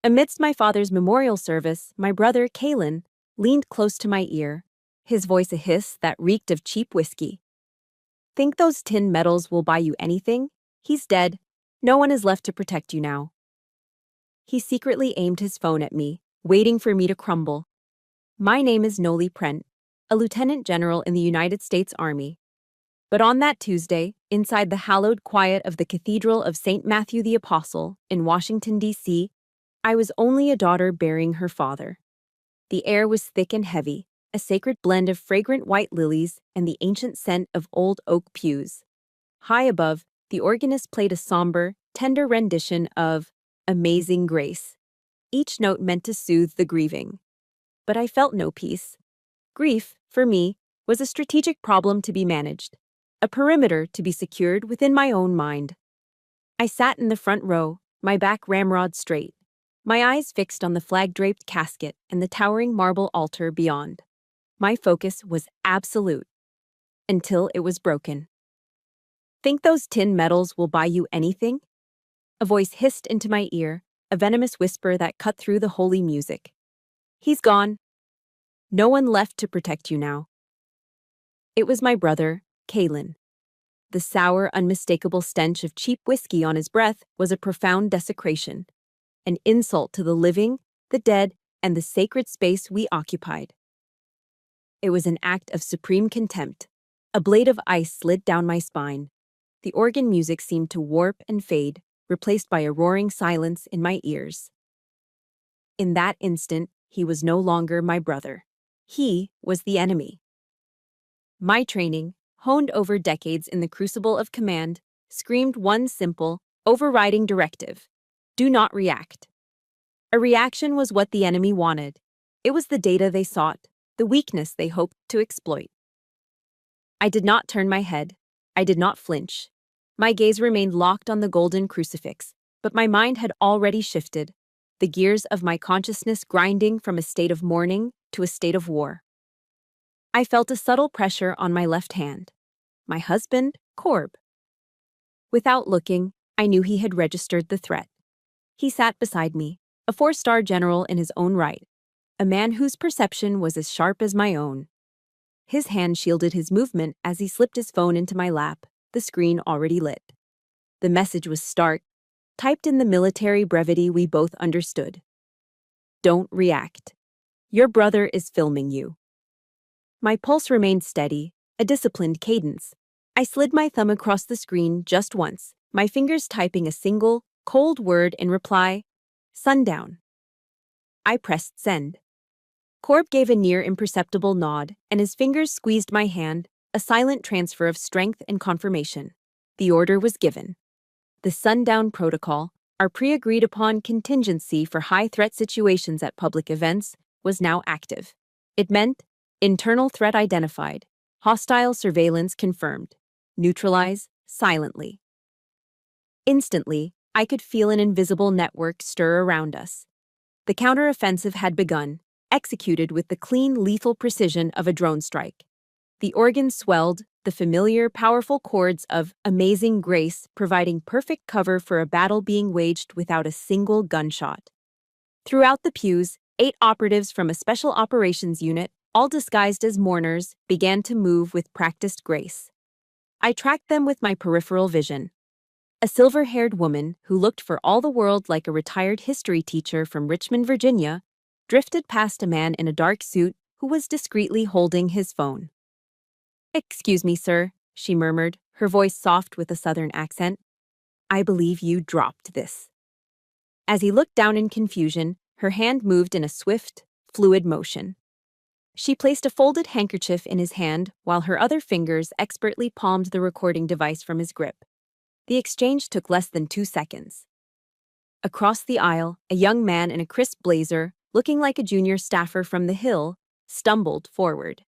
Amidst my father's memorial service, my brother, Kalen, leaned close to my ear, his voice a hiss that reeked of cheap whiskey. Think those tin medals will buy you anything? He's dead. No one is left to protect you now. He secretly aimed his phone at me, waiting for me to crumble. My name is Noli Prent, a lieutenant general in the United States Army. But on that Tuesday, inside the hallowed quiet of the Cathedral of St. Matthew the Apostle in Washington, D.C., I was only a daughter bearing her father. The air was thick and heavy, a sacred blend of fragrant white lilies and the ancient scent of old oak pews. High above, the organist played a somber, tender rendition of Amazing Grace, each note meant to soothe the grieving. But I felt no peace. Grief, for me, was a strategic problem to be managed, a perimeter to be secured within my own mind. I sat in the front row, my back ramrod straight, my eyes fixed on the flag-draped casket and the towering marble altar beyond. My focus was absolute, until it was broken. Think those tin medals will buy you anything? A voice hissed into my ear, a venomous whisper that cut through the holy music. He's gone. No one left to protect you now. It was my brother, Kalen. The sour, unmistakable stench of cheap whiskey on his breath was a profound desecration, an insult to the living, the dead, and the sacred space we occupied. It was an act of supreme contempt. A blade of ice slid down my spine. The organ music seemed to warp and fade, replaced by a roaring silence in my ears. In that instant, he was no longer my brother. He was the enemy. My training, honed over decades in the crucible of command, screamed one simple, overriding directive: do not react. A reaction was what the enemy wanted. It was the data they sought, the weakness they hoped to exploit. I did not turn my head. I did not flinch. My gaze remained locked on the golden crucifix, but my mind had already shifted, the gears of my consciousness grinding from a state of mourning to a state of war. I felt a subtle pressure on my left hand. My husband, Corb. Without looking, I knew he had registered the threat. He sat beside me, a 4-star general in his own right, a man whose perception was as sharp as my own. His hand shielded his movement as he slipped his phone into my lap, the screen already lit. The message was stark, typed in the military brevity we both understood. Don't react. Your brother is filming you. My pulse remained steady, a disciplined cadence. I slid my thumb across the screen just once, my fingers typing a single, cold word in reply: sundown. I pressed send. Corb gave a near imperceptible nod, and his fingers squeezed my hand, a silent transfer of strength and confirmation. The order was given. The sundown protocol, our pre-agreed-upon contingency for high-threat situations at public events, was now active. It meant internal threat identified, hostile surveillance confirmed, neutralize silently. Instantly, I could feel an invisible network stir around us. The counteroffensive had begun, executed with the clean, lethal precision of a drone strike. The organs swelled, the familiar, powerful chords of Amazing Grace providing perfect cover for a battle being waged without a single gunshot. Throughout the pews, 8 operatives from a special operations unit, all disguised as mourners, began to move with practiced grace. I tracked them with my peripheral vision. A silver-haired woman, who looked for all the world like a retired history teacher from Richmond, Virginia, drifted past a man in a dark suit who was discreetly holding his phone. "Excuse me, sir," she murmured, her voice soft with a southern accent. "I believe you dropped this." As he looked down in confusion, her hand moved in a swift, fluid motion. She placed a folded handkerchief in his hand while her other fingers expertly palmed the recording device from his grip. The exchange took less than 2 seconds. Across the aisle, a young man in a crisp blazer, looking like a junior staffer from the Hill, stumbled forward.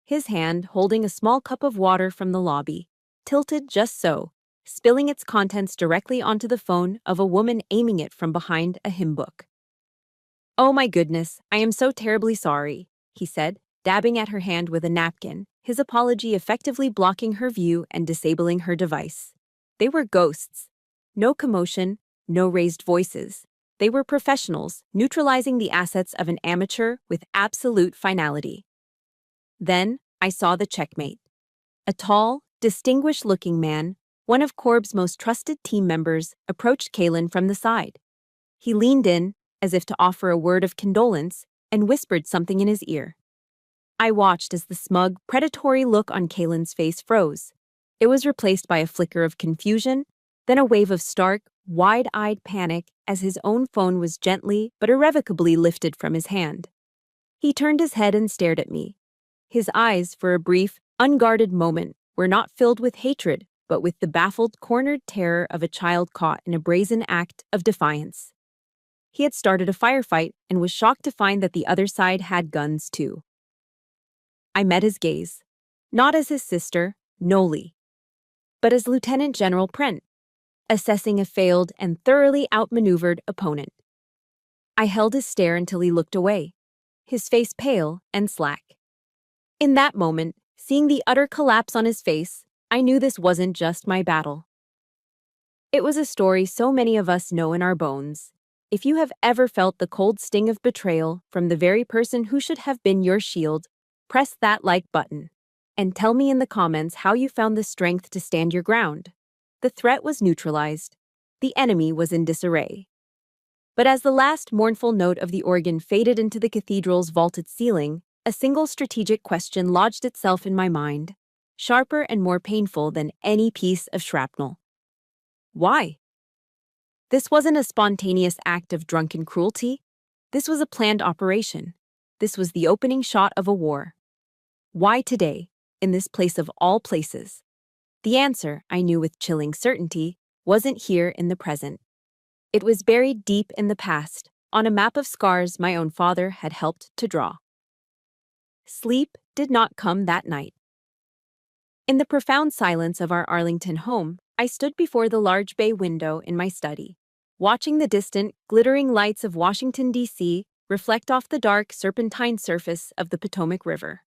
His hand, holding a small cup of water from the lobby, tilted just so, spilling its contents directly onto the phone of a woman aiming it from behind a hymn book. "Oh my goodness, I am so terribly sorry," he said, dabbing at her hand with a napkin, his apology effectively blocking her view and disabling her device. They were ghosts. No commotion, no raised voices. They were professionals, neutralizing the assets of an amateur with absolute finality. Then, I saw the checkmate. A tall, distinguished-looking man, one of Corb's most trusted team members, approached Kalen from the side. He leaned in, as if to offer a word of condolence, and whispered something in his ear. I watched as the smug, predatory look on Kalen's face froze. It was replaced by a flicker of confusion, then a wave of stark, wide-eyed panic as his own phone was gently but irrevocably lifted from his hand. He turned his head and stared at me. His eyes, for a brief, unguarded moment, were not filled with hatred, but with the baffled, cornered terror of a child caught in a brazen act of defiance. He had started a firefight and was shocked to find that the other side had guns too. I met his gaze, not as his sister, Noli, but as Lieutenant General Prent, assessing a failed and thoroughly outmaneuvered opponent. I held his stare until he looked away, his face pale and slack. In that moment, seeing the utter collapse on his face, I knew this wasn't just my battle. It was a story so many of us know in our bones. If you have ever felt the cold sting of betrayal from the very person who should have been your shield, press that like button. And tell me in the comments how you found the strength to stand your ground. The threat was neutralized. The enemy was in disarray. But as the last mournful note of the organ faded into the cathedral's vaulted ceiling, a single strategic question lodged itself in my mind, sharper and more painful than any piece of shrapnel. Why? This wasn't a spontaneous act of drunken cruelty. This was a planned operation. This was the opening shot of a war. Why today, in this place of all places? The answer, I knew with chilling certainty, wasn't here in the present. It was buried deep in the past, on a map of scars my own father had helped to draw. Sleep did not come that night. In the profound silence of our Arlington home, I stood before the large bay window in my study, watching the distant, glittering lights of Washington, D.C. reflect off the dark, serpentine surface of the Potomac River.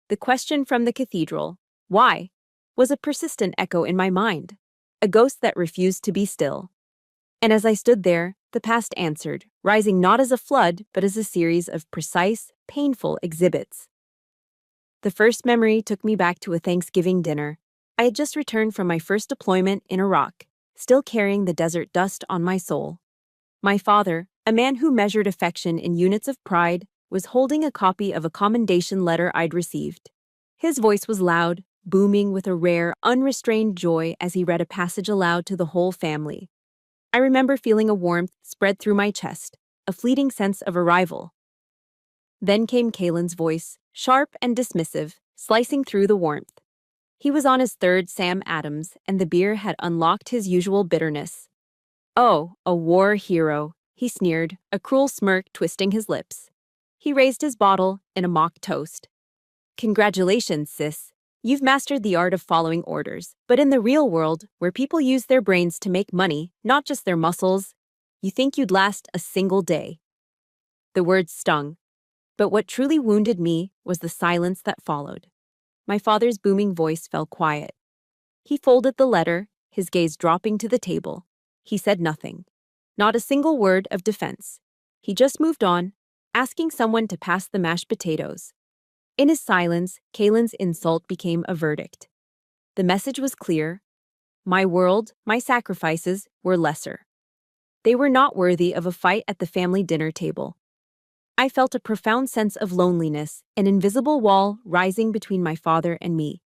The question from the cathedral, why, was a persistent echo in my mind, a ghost that refused to be still. And as I stood there, the past answered, rising not as a flood, but as a series of precise, painful exhibits. The first memory took me back to a Thanksgiving dinner. I had just returned from my first deployment in Iraq, still carrying the desert dust on my soul. My father, a man who measured affection in units of pride, was holding a copy of a commendation letter I'd received. His voice was loud, booming with a rare, unrestrained joy as he read a passage aloud to the whole family. I remember feeling a warmth spread through my chest, a fleeting sense of arrival. Then came Kalen's voice, sharp and dismissive, slicing through the warmth. He was on his third Sam Adams, and the beer had unlocked his usual bitterness. "Oh, a war hero," he sneered, a cruel smirk twisting his lips. He raised his bottle in a mock toast. "Congratulations, sis. You've mastered the art of following orders, but in the real world, where people use their brains to make money, not just their muscles, you think you'd last a single day." The words stung, but what truly wounded me was the silence that followed. My father's booming voice fell quiet. He folded the letter, his gaze dropping to the table. He said nothing, not a single word of defense. He just moved on, asking someone to pass the mashed potatoes. In his silence, Kalen's insult became a verdict. The message was clear. My world, my sacrifices, were lesser. They were not worthy of a fight at the family dinner table. I felt a profound sense of loneliness, an invisible wall rising between my father and me.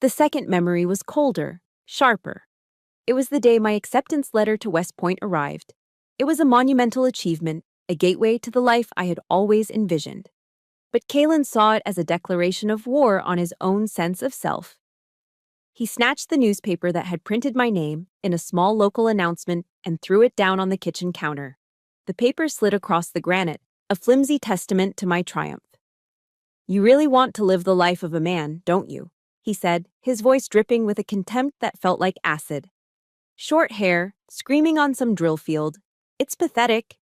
The second memory was colder, sharper. It was the day my acceptance letter to West Point arrived. It was a monumental achievement, a gateway to the life I had always envisioned. But Kalen saw it as a declaration of war on his own sense of self. He snatched the newspaper that had printed my name in a small local announcement and threw it down on the kitchen counter. The paper slid across the granite, a flimsy testament to my triumph. "You really want to live the life of a man, don't you?" he said, his voice dripping with a contempt that felt like acid. "Short hair, screaming on some drill field. It's pathetic.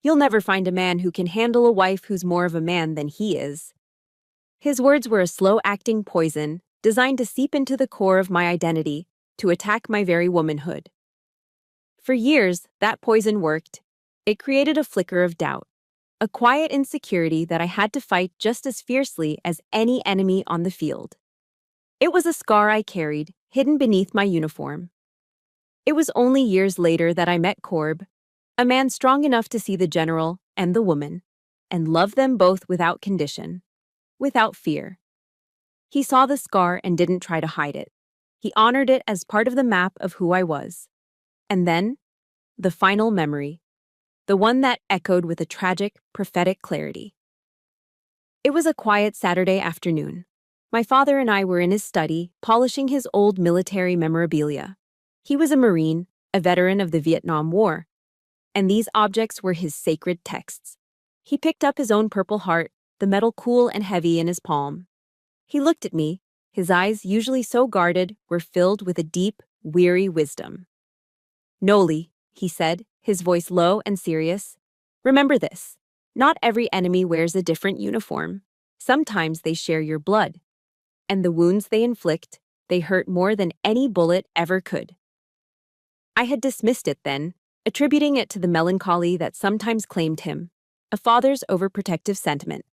You'll never find a man who can handle a wife who's more of a man than he is." His words were a slow-acting poison, designed to seep into the core of my identity, to attack my very womanhood. For years, that poison worked. It created a flicker of doubt, a quiet insecurity that I had to fight just as fiercely as any enemy on the field. It was a scar I carried, hidden beneath my uniform. It was only years later that I met Corb, a man strong enough to see the general and the woman, and love them both without condition, without fear. He saw the scar and didn't try to hide it. He honored it as part of the map of who I was. And then, the final memory, the one that echoed with a tragic, prophetic clarity. It was a quiet Saturday afternoon. My father and I were in his study, polishing his old military memorabilia. He was a Marine, a veteran of the Vietnam War, and these objects were his sacred texts. He picked up his own Purple Heart, the metal cool and heavy in his palm. He looked at me. His eyes, usually so guarded, were filled with a deep, weary wisdom. "Noli," he said, his voice low and serious. "Remember this. Not every enemy wears a different uniform. Sometimes they share your blood. And the wounds they inflict, they hurt more than any bullet ever could." I had dismissed it then, attributing it to the melancholy that sometimes claimed him, a father's overprotective sentiment.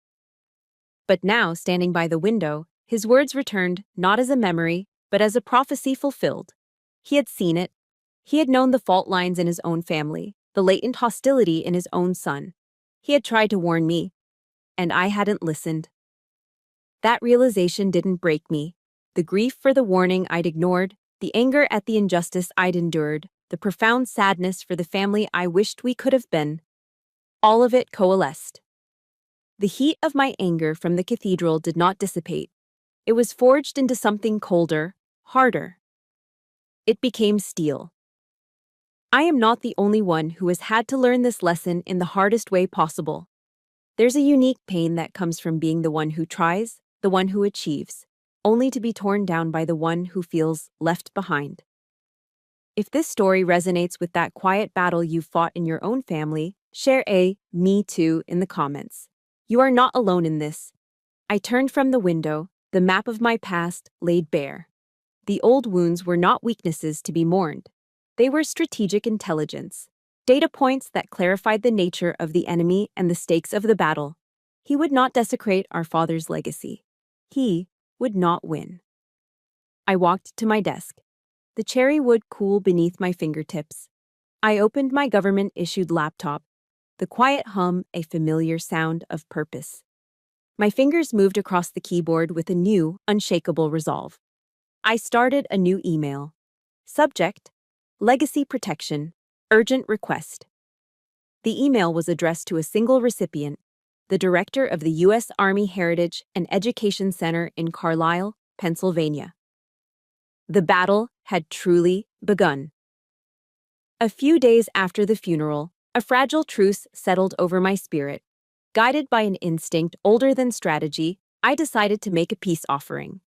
But now, standing by the window, his words returned not as a memory, but as a prophecy fulfilled. He had seen it. He had known the fault lines in his own family, the latent hostility in his own son. He had tried to warn me, and I hadn't listened. That realization didn't break me. The grief for the warning I'd ignored, the anger at the injustice I'd endured, the profound sadness for the family I wished we could have been, all of it coalesced. The heat of my anger from the cathedral did not dissipate. It was forged into something colder, harder. It became steel. I am not the only one who has had to learn this lesson in the hardest way possible. There's a unique pain that comes from being the one who tries, the one who achieves, only to be torn down by the one who feels left behind. If this story resonates with that quiet battle you fought in your own family, share a "me too" in the comments. You are not alone in this. I turned from the window, the map of my past laid bare. The old wounds were not weaknesses to be mourned. They were strategic intelligence, data points that clarified the nature of the enemy and the stakes of the battle. He would not desecrate our father's legacy. He would not win. I walked to my desk, the cherry wood cool beneath my fingertips. I opened my government-issued laptop, the quiet hum a familiar sound of purpose. My fingers moved across the keyboard with a new, unshakable resolve. I started a new email. Subject: Legacy Protection, Urgent Request. The email was addressed to a single recipient, the director of the U.S. Army Heritage and Education Center in Carlisle, Pennsylvania. The battle had truly begun. A few days after the funeral, a fragile truce settled over my spirit. Guided by an instinct older than strategy, I decided to make a peace offering.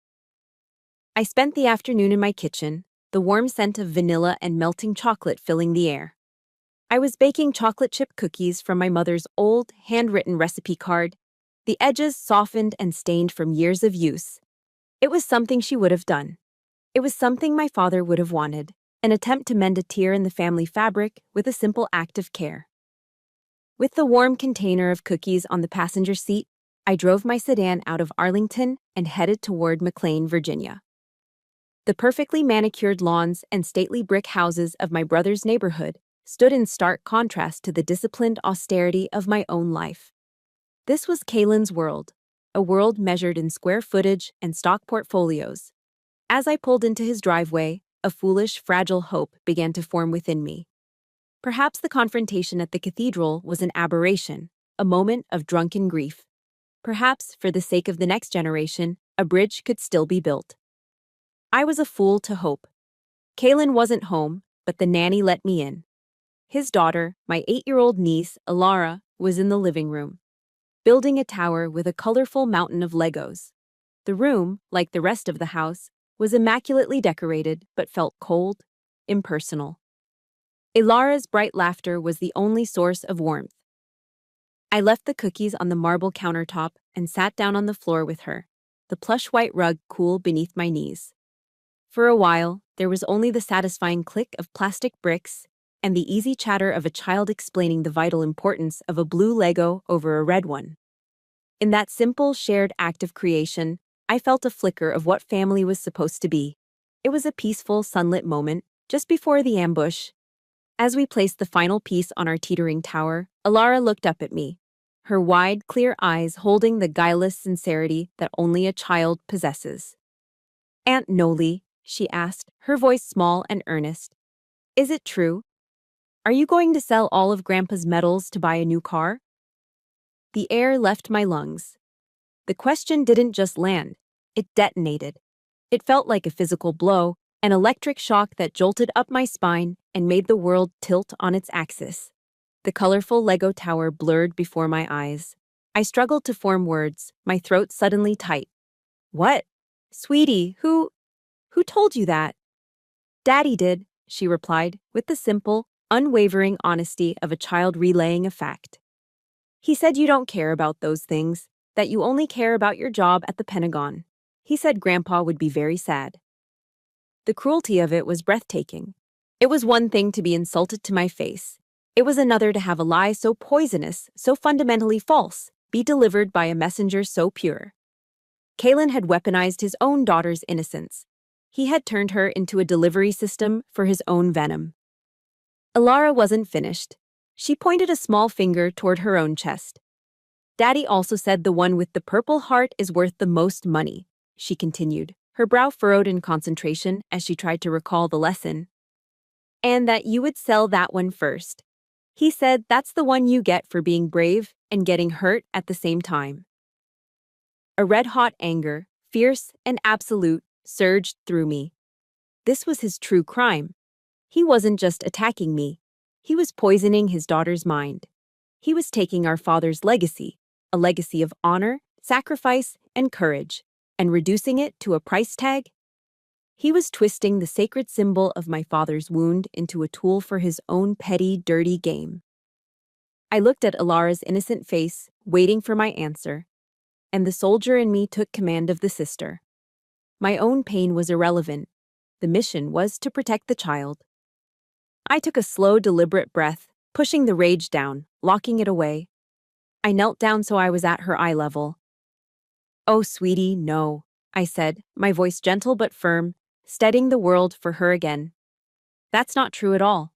I spent the afternoon in my kitchen, the warm scent of vanilla and melting chocolate filling the air. I was baking chocolate chip cookies from my mother's old, handwritten recipe card, the edges softened and stained from years of use. It was something she would have done. It was something my father would have wanted, an attempt to mend a tear in the family fabric with a simple act of care. With the warm container of cookies on the passenger seat, I drove my sedan out of Arlington and headed toward McLean, Virginia. The perfectly manicured lawns and stately brick houses of my brother's neighborhood stood in stark contrast to the disciplined austerity of my own life. This was Kaylin's world, a world measured in square footage and stock portfolios. As I pulled into his driveway, a foolish, fragile hope began to form within me. Perhaps the confrontation at the cathedral was an aberration, a moment of drunken grief. Perhaps, for the sake of the next generation, a bridge could still be built. I was a fool to hope. Kaylin wasn't home, but the nanny let me in. His daughter, my 8-year-old niece, Alara, was in the living room, building a tower with a colorful mountain of Legos. The room, like the rest of the house, was immaculately decorated but felt cold, impersonal. Ilara's bright laughter was the only source of warmth. I left the cookies on the marble countertop and sat down on the floor with her, the plush white rug cool beneath my knees. For a while, there was only the satisfying click of plastic bricks, and the easy chatter of a child explaining the vital importance of a blue Lego over a red one. In that simple, shared act of creation, I felt a flicker of what family was supposed to be. It was a peaceful, sunlit moment, just before the ambush. As we placed the final piece on our teetering tower, Alara looked up at me, her wide, clear eyes holding the guileless sincerity that only a child possesses. "Aunt Noli," she asked, her voice small and earnest, "is it true? Are you going to sell all of Grandpa's metals to buy a new car?" The air left my lungs. The question didn't just land, it detonated. It felt like a physical blow, an electric shock that jolted up my spine and made the world tilt on its axis. The colorful Lego tower blurred before my eyes. I struggled to form words, my throat suddenly tight. "What? Sweetie, who told you that?" "Daddy did," she replied, with the simple, unwavering honesty of a child relaying a fact. "He said you don't care about those things, that you only care about your job at the Pentagon. He said Grandpa would be very sad." The cruelty of it was breathtaking. It was one thing to be insulted to my face. It was another to have a lie so poisonous, so fundamentally false, be delivered by a messenger so pure. Kalen had weaponized his own daughter's innocence. He had turned her into a delivery system for his own venom. Alara wasn't finished. She pointed a small finger toward her own chest. "Daddy also said the one with the purple heart is worth the most money," she continued, her brow furrowed in concentration as she tried to recall the lesson. "And that you would sell that one first. He said that's the one you get for being brave and getting hurt at the same time." A red-hot anger, fierce and absolute, surged through me. This was his true crime. He wasn't just attacking me. He was poisoning his daughter's mind. He was taking our father's legacy, a legacy of honor, sacrifice, and courage, and reducing it to a price tag. He was twisting the sacred symbol of my father's wound into a tool for his own petty, dirty game. I looked at Alara's innocent face, waiting for my answer, and the soldier in me took command of the sister. My own pain was irrelevant. The mission was to protect the child. I took a slow, deliberate breath, pushing the rage down, locking it away. I knelt down so I was at her eye level. "Oh, sweetie, no," I said, my voice gentle but firm, steadying the world for her again. "That's not true at all.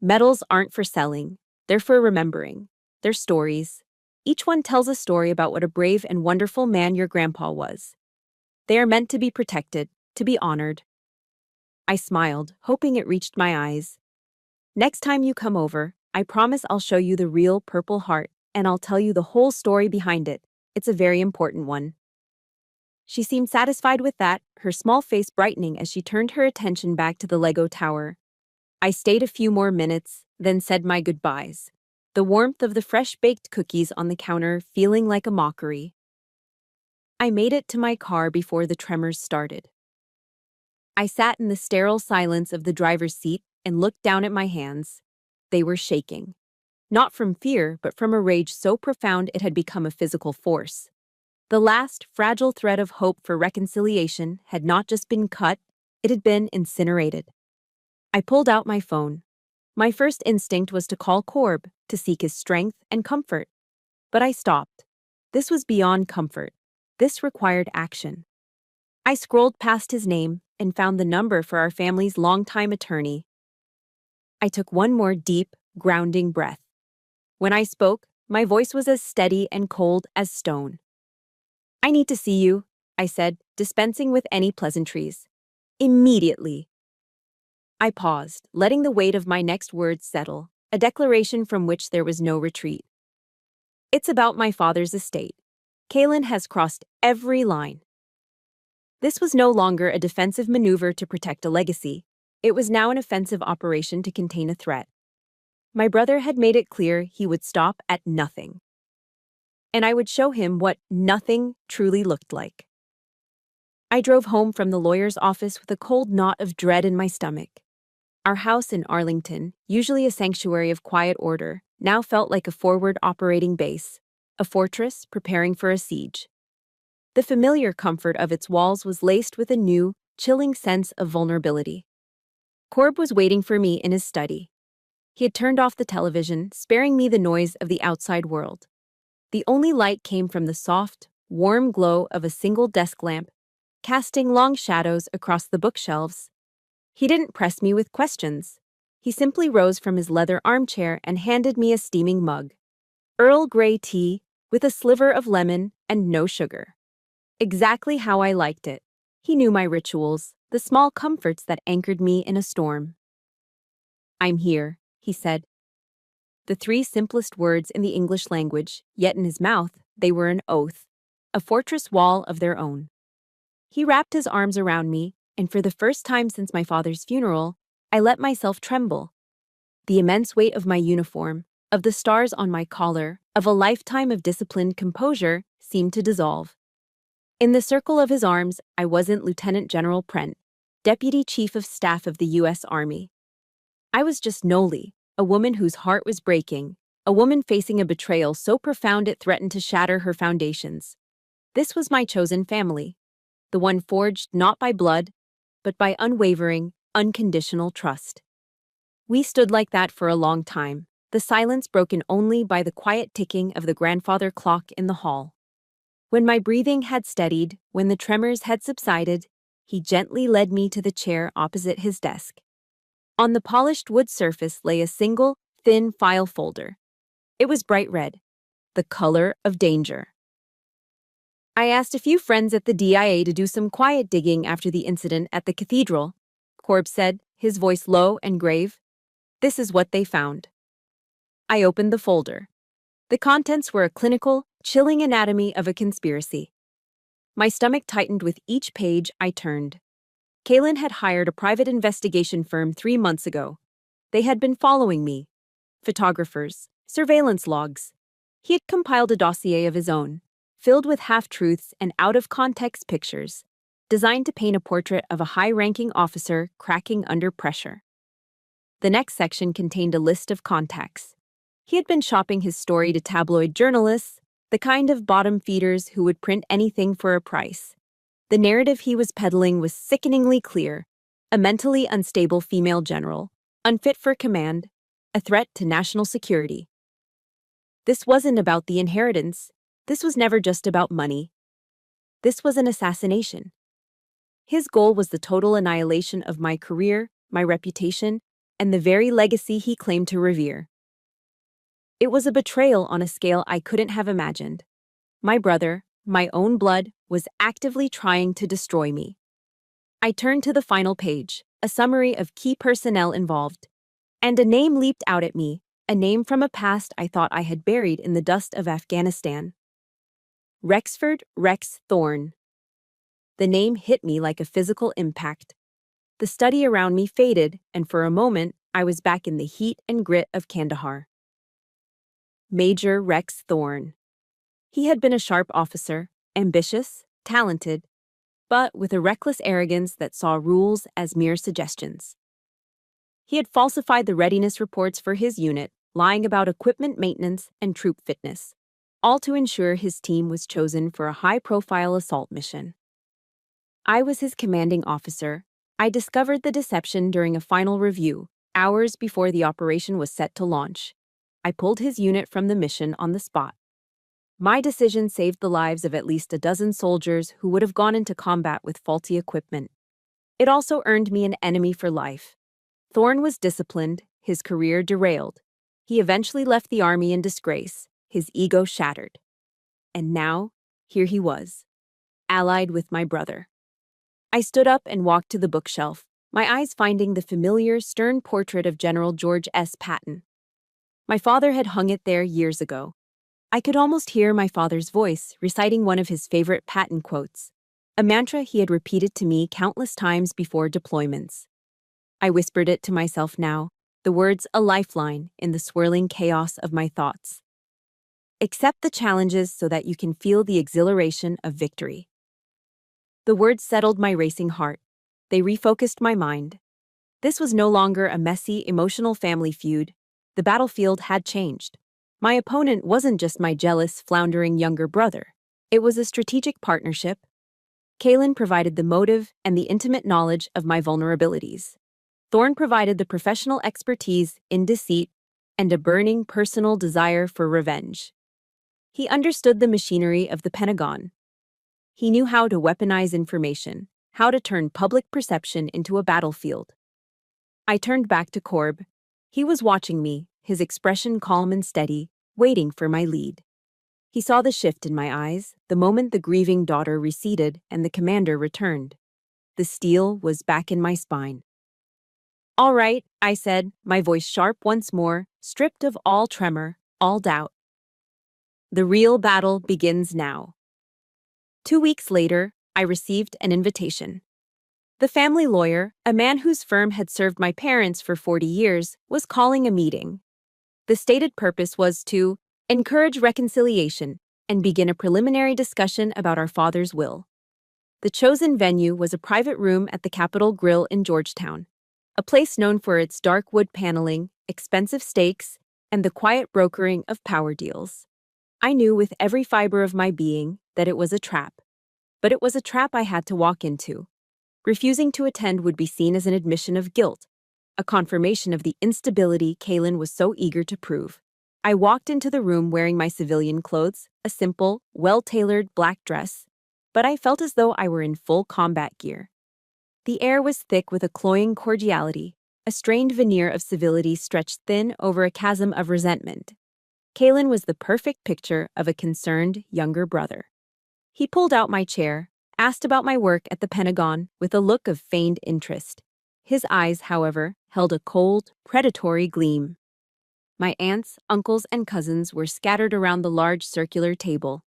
Medals aren't for selling. They're for remembering. They're stories. Each one tells a story about what a brave and wonderful man your grandpa was. They are meant to be protected, to be honored." I smiled, hoping it reached my eyes. "Next time you come over, I promise I'll show you the real Purple Heart, and I'll tell you the whole story behind it. It's a very important one." She seemed satisfied with that, her small face brightening as she turned her attention back to the Lego tower. I stayed a few more minutes, then said my goodbyes, the warmth of the fresh-baked cookies on the counter feeling like a mockery. I made it to my car before the tremors started. I sat in the sterile silence of the driver's seat and looked down at my hands. They were shaking. Not from fear, but from a rage so profound it had become a physical force. The last, fragile thread of hope for reconciliation had not just been cut, it had been incinerated. I pulled out my phone. My first instinct was to call Corb, to seek his strength and comfort. But I stopped. This was beyond comfort. This required action. I scrolled past his name and found the number for our family's longtime attorney. I took one more deep, grounding breath. When I spoke, my voice was as steady and cold as stone. "I need to see you," I said, dispensing with any pleasantries. "Immediately." I paused, letting the weight of my next words settle, a declaration from which there was no retreat. "It's about my father's estate. Kalen has crossed every line." This was no longer a defensive maneuver to protect a legacy. It was now an offensive operation to contain a threat. My brother had made it clear he would stop at nothing. And I would show him what nothing truly looked like. I drove home from the lawyer's office with a cold knot of dread in my stomach. Our house in Arlington, usually a sanctuary of quiet order, now felt like a forward operating base, a fortress preparing for a siege. The familiar comfort of its walls was laced with a new, chilling sense of vulnerability. Corb was waiting for me in his study, He had turned off the television, sparing me the noise of the outside world. The only light came from the soft, warm glow of a single desk lamp, casting long shadows across the bookshelves. He didn't press me with questions. He simply rose from his leather armchair and handed me a steaming mug. Earl Grey tea, with a sliver of lemon and no sugar. Exactly how I liked it. He knew my rituals, the small comforts that anchored me in a storm. "I'm here," he said. The three simplest words in the English language, yet in his mouth, they were an oath, a fortress wall of their own. He wrapped his arms around me, and for the first time since my father's funeral, I let myself tremble. The immense weight of my uniform, of the stars on my collar, of a lifetime of disciplined composure, seemed to dissolve. In the circle of his arms, I wasn't Lieutenant General Prent, Deputy Chief of Staff of the U.S. Army. I was just Noli, a woman whose heart was breaking, a woman facing a betrayal so profound it threatened to shatter her foundations. This was my chosen family, the one forged not by blood, but by unwavering, unconditional trust. We stood like that for a long time, the silence broken only by the quiet ticking of the grandfather clock in the hall. When my breathing had steadied, when the tremors had subsided, he gently led me to the chair opposite his desk. On the polished wood surface lay a single, thin file folder. It was bright red, the color of danger. "I asked a few friends at the DIA to do some quiet digging after the incident at the cathedral," Corb said, his voice low and grave. "This is what they found." I opened the folder. The contents were a clinical, chilling anatomy of a conspiracy. My stomach tightened with each page I turned. Kaylin had hired a private investigation firm 3 months ago. They had been following me. Photographers, surveillance logs. He had compiled a dossier of his own, filled with half-truths and out-of-context pictures, designed to paint a portrait of a high-ranking officer cracking under pressure. The next section contained a list of contacts. He had been shopping his story to tabloid journalists, the kind of bottom feeders who would print anything for a price. The narrative he was peddling was sickeningly clear: a mentally unstable female general, unfit for command, a threat to national security. This wasn't about the inheritance. This was never just about money. This was an assassination. His goal was the total annihilation of my career, my reputation, and the very legacy he claimed to revere. It was a betrayal on a scale I couldn't have imagined. My brother, my own blood, was actively trying to destroy me. I turned to the final page, a summary of key personnel involved. And a name leaped out at me, a name from a past I thought I had buried in the dust of Afghanistan. Rexford Rex Thorne. The name hit me like a physical impact. The study around me faded, and for a moment, I was back in the heat and grit of Kandahar. Major Rex Thorne. He had been a sharp officer, ambitious, talented, but with a reckless arrogance that saw rules as mere suggestions. He had falsified the readiness reports for his unit, lying about equipment maintenance and troop fitness, all to ensure his team was chosen for a high-profile assault mission. I was his commanding officer. I discovered the deception during a final review, hours before the operation was set to launch. I pulled his unit from the mission on the spot. My decision saved the lives of at least a dozen soldiers who would have gone into combat with faulty equipment. It also earned me an enemy for life. Thorne was disciplined, his career derailed. He eventually left the army in disgrace, his ego shattered. And now, here he was, allied with my brother. I stood up and walked to the bookshelf, my eyes finding the familiar, stern portrait of General George S. Patton. My father had hung it there years ago. I could almost hear my father's voice reciting one of his favorite Patton quotes, a mantra he had repeated to me countless times before deployments. I whispered it to myself now, the words a lifeline in the swirling chaos of my thoughts. Accept the challenges so that you can feel the exhilaration of victory. The words settled my racing heart. They refocused my mind. This was no longer a messy, emotional family feud. The battlefield had changed. My opponent wasn't just my jealous, floundering younger brother. It was a strategic partnership. Kaylin provided the motive and the intimate knowledge of my vulnerabilities. Thorne provided the professional expertise in deceit and a burning personal desire for revenge. He understood the machinery of the Pentagon. He knew how to weaponize information, how to turn public perception into a battlefield. I turned back to Corb. He was watching me, his expression calm and steady, waiting for my lead. He saw the shift in my eyes the moment the grieving daughter receded and the commander returned. The steel was back in my spine. "All right," I said, my voice sharp once more, stripped of all tremor, all doubt. "The real battle begins now." 2 weeks later, I received an invitation. The family lawyer, a man whose firm had served my parents for 40 years, was calling a meeting. The stated purpose was to encourage reconciliation and begin a preliminary discussion about our father's will. The chosen venue was a private room at the Capitol Grill in Georgetown, a place known for its dark wood paneling, expensive steaks, and the quiet brokering of power deals. I knew with every fiber of my being that it was a trap, but it was a trap I had to walk into. Refusing to attend would be seen as an admission of guilt, a confirmation of the instability Kaylin was so eager to prove. I walked into the room wearing my civilian clothes, a simple, well-tailored black dress, but I felt as though I were in full combat gear. The air was thick with a cloying cordiality, a strained veneer of civility stretched thin over a chasm of resentment. Kaylin was the perfect picture of a concerned younger brother. He pulled out my chair, asked about my work at the Pentagon with a look of feigned interest. His eyes, however, held a cold, predatory gleam. My aunts, uncles, and cousins were scattered around the large circular table.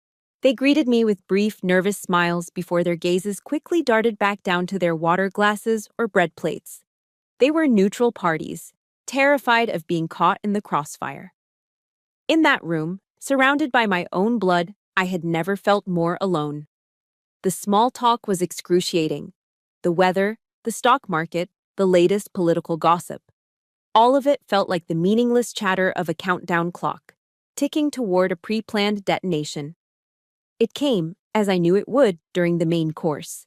They greeted me with brief, nervous smiles before their gazes quickly darted back down to their water glasses or bread plates. They were neutral parties, terrified of being caught in the crossfire. In that room, surrounded by my own blood, I had never felt more alone. The small talk was excruciating. The weather, the stock market, the latest political gossip. All of it felt like the meaningless chatter of a countdown clock, ticking toward a pre-planned detonation. It came, as I knew it would, during the main course.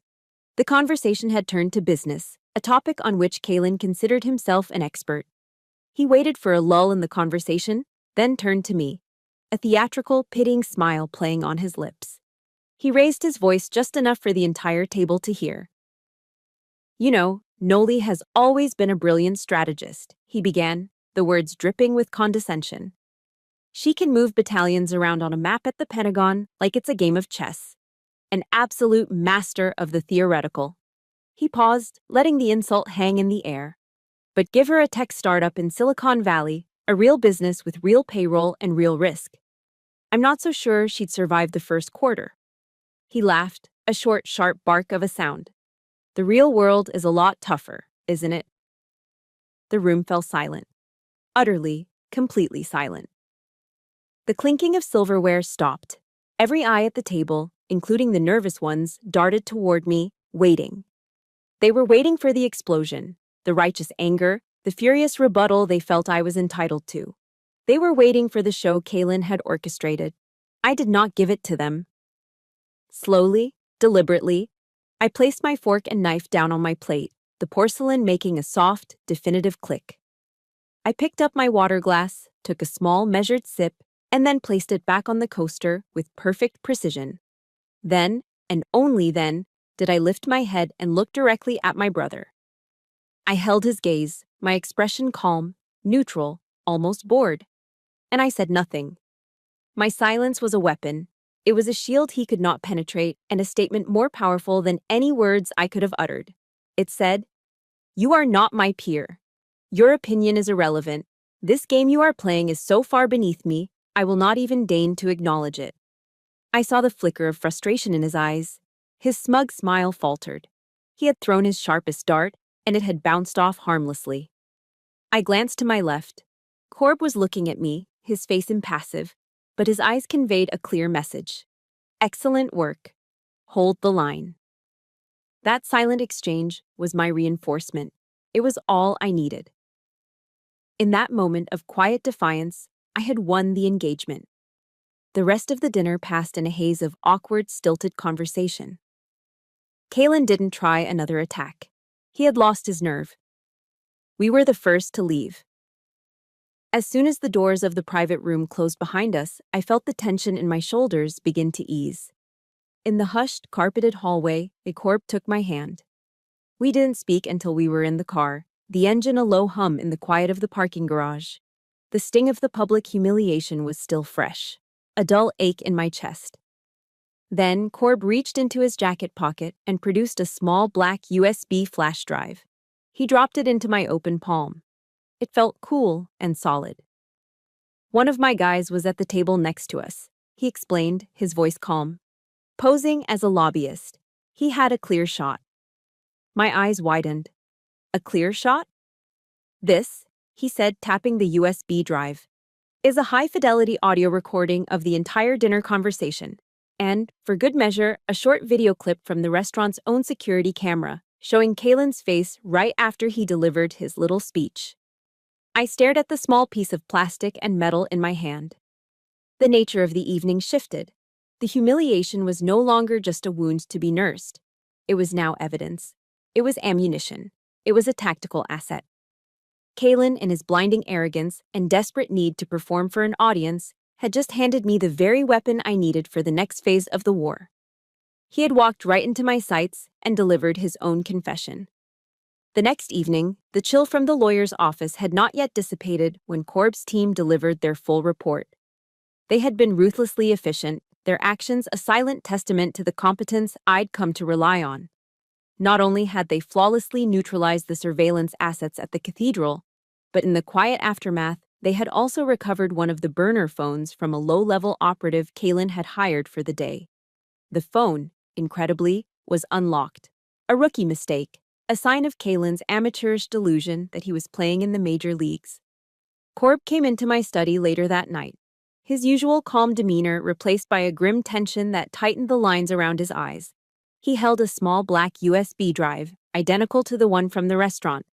The conversation had turned to business, a topic on which Kaylin considered himself an expert. He waited for a lull in the conversation, then turned to me, a theatrical, pitying smile playing on his lips. He raised his voice just enough for the entire table to hear. "You know, Noli has always been a brilliant strategist," he began, the words dripping with condescension. "She can move battalions around on a map at the Pentagon like it's a game of chess. An absolute master of the theoretical." He paused, letting the insult hang in the air. "But give her a tech startup in Silicon Valley, a real business with real payroll and real risk. I'm not so sure she'd survive the first quarter." He laughed, a short, sharp bark of a sound. "The real world is a lot tougher, isn't it?" The room fell silent. Utterly, completely silent. The clinking of silverware stopped. Every eye at the table, including the nervous ones, darted toward me, waiting. They were waiting for the explosion, the righteous anger, the furious rebuttal they felt I was entitled to. They were waiting for the show Kaylin had orchestrated. I did not give it to them. Slowly, deliberately, I placed my fork and knife down on my plate, the porcelain making a soft, definitive click. I picked up my water glass, took a small, measured sip, and then placed it back on the coaster with perfect precision. Then, and only then, did I lift my head and look directly at my brother. I held his gaze, my expression calm, neutral, almost bored. And I said nothing. My silence was a weapon. It was a shield he could not penetrate and a statement more powerful than any words I could have uttered. It said, "You are not my peer. Your opinion is irrelevant. This game you are playing is so far beneath me, I will not even deign to acknowledge it." I saw the flicker of frustration in his eyes. His smug smile faltered. He had thrown his sharpest dart, and it had bounced off harmlessly. I glanced to my left. Corb was looking at me, his face impassive, but his eyes conveyed a clear message. "Excellent work. Hold the line." That silent exchange was my reinforcement. It was all I needed. In that moment of quiet defiance, I had won the engagement. The rest of the dinner passed in a haze of awkward, stilted conversation. Kaylin didn't try another attack. He had lost his nerve. We were the first to leave. As soon as the doors of the private room closed behind us, I felt the tension in my shoulders begin to ease. In the hushed, carpeted hallway, Corb took my hand. We didn't speak until we were in the car, the engine a low hum in the quiet of the parking garage. The sting of the public humiliation was still fresh, a dull ache in my chest. Then Corb reached into his jacket pocket and produced a small black USB flash drive. He dropped it into my open palm. It felt cool and solid. One of my guys was at the table next to us, he explained, his voice calm. Posing as a lobbyist, he had a clear shot. My eyes widened. A clear shot? This, he said, tapping the USB drive, is a high-fidelity audio recording of the entire dinner conversation, and, for good measure, a short video clip from the restaurant's own security camera, showing Kalen's face right after he delivered his little speech. I stared at the small piece of plastic and metal in my hand. The nature of the evening shifted. The humiliation was no longer just a wound to be nursed. It was now evidence. It was ammunition. It was a tactical asset. Kalen, in his blinding arrogance and desperate need to perform for an audience, had just handed me the very weapon I needed for the next phase of the war. He had walked right into my sights and delivered his own confession. The next evening, the chill from the lawyer's office had not yet dissipated when Corb's team delivered their full report. They had been ruthlessly efficient, their actions a silent testament to the competence I'd come to rely on. Not only had they flawlessly neutralized the surveillance assets at the cathedral, but in the quiet aftermath, they had also recovered one of the burner phones from a low-level operative Kalen had hired for the day. The phone, incredibly, was unlocked. A rookie mistake, a sign of Kalen's amateurish delusion that he was playing in the major leagues. Corb came into my study later that night, his usual calm demeanor replaced by a grim tension that tightened the lines around his eyes. He held a small black USB drive, identical to the one from the restaurant,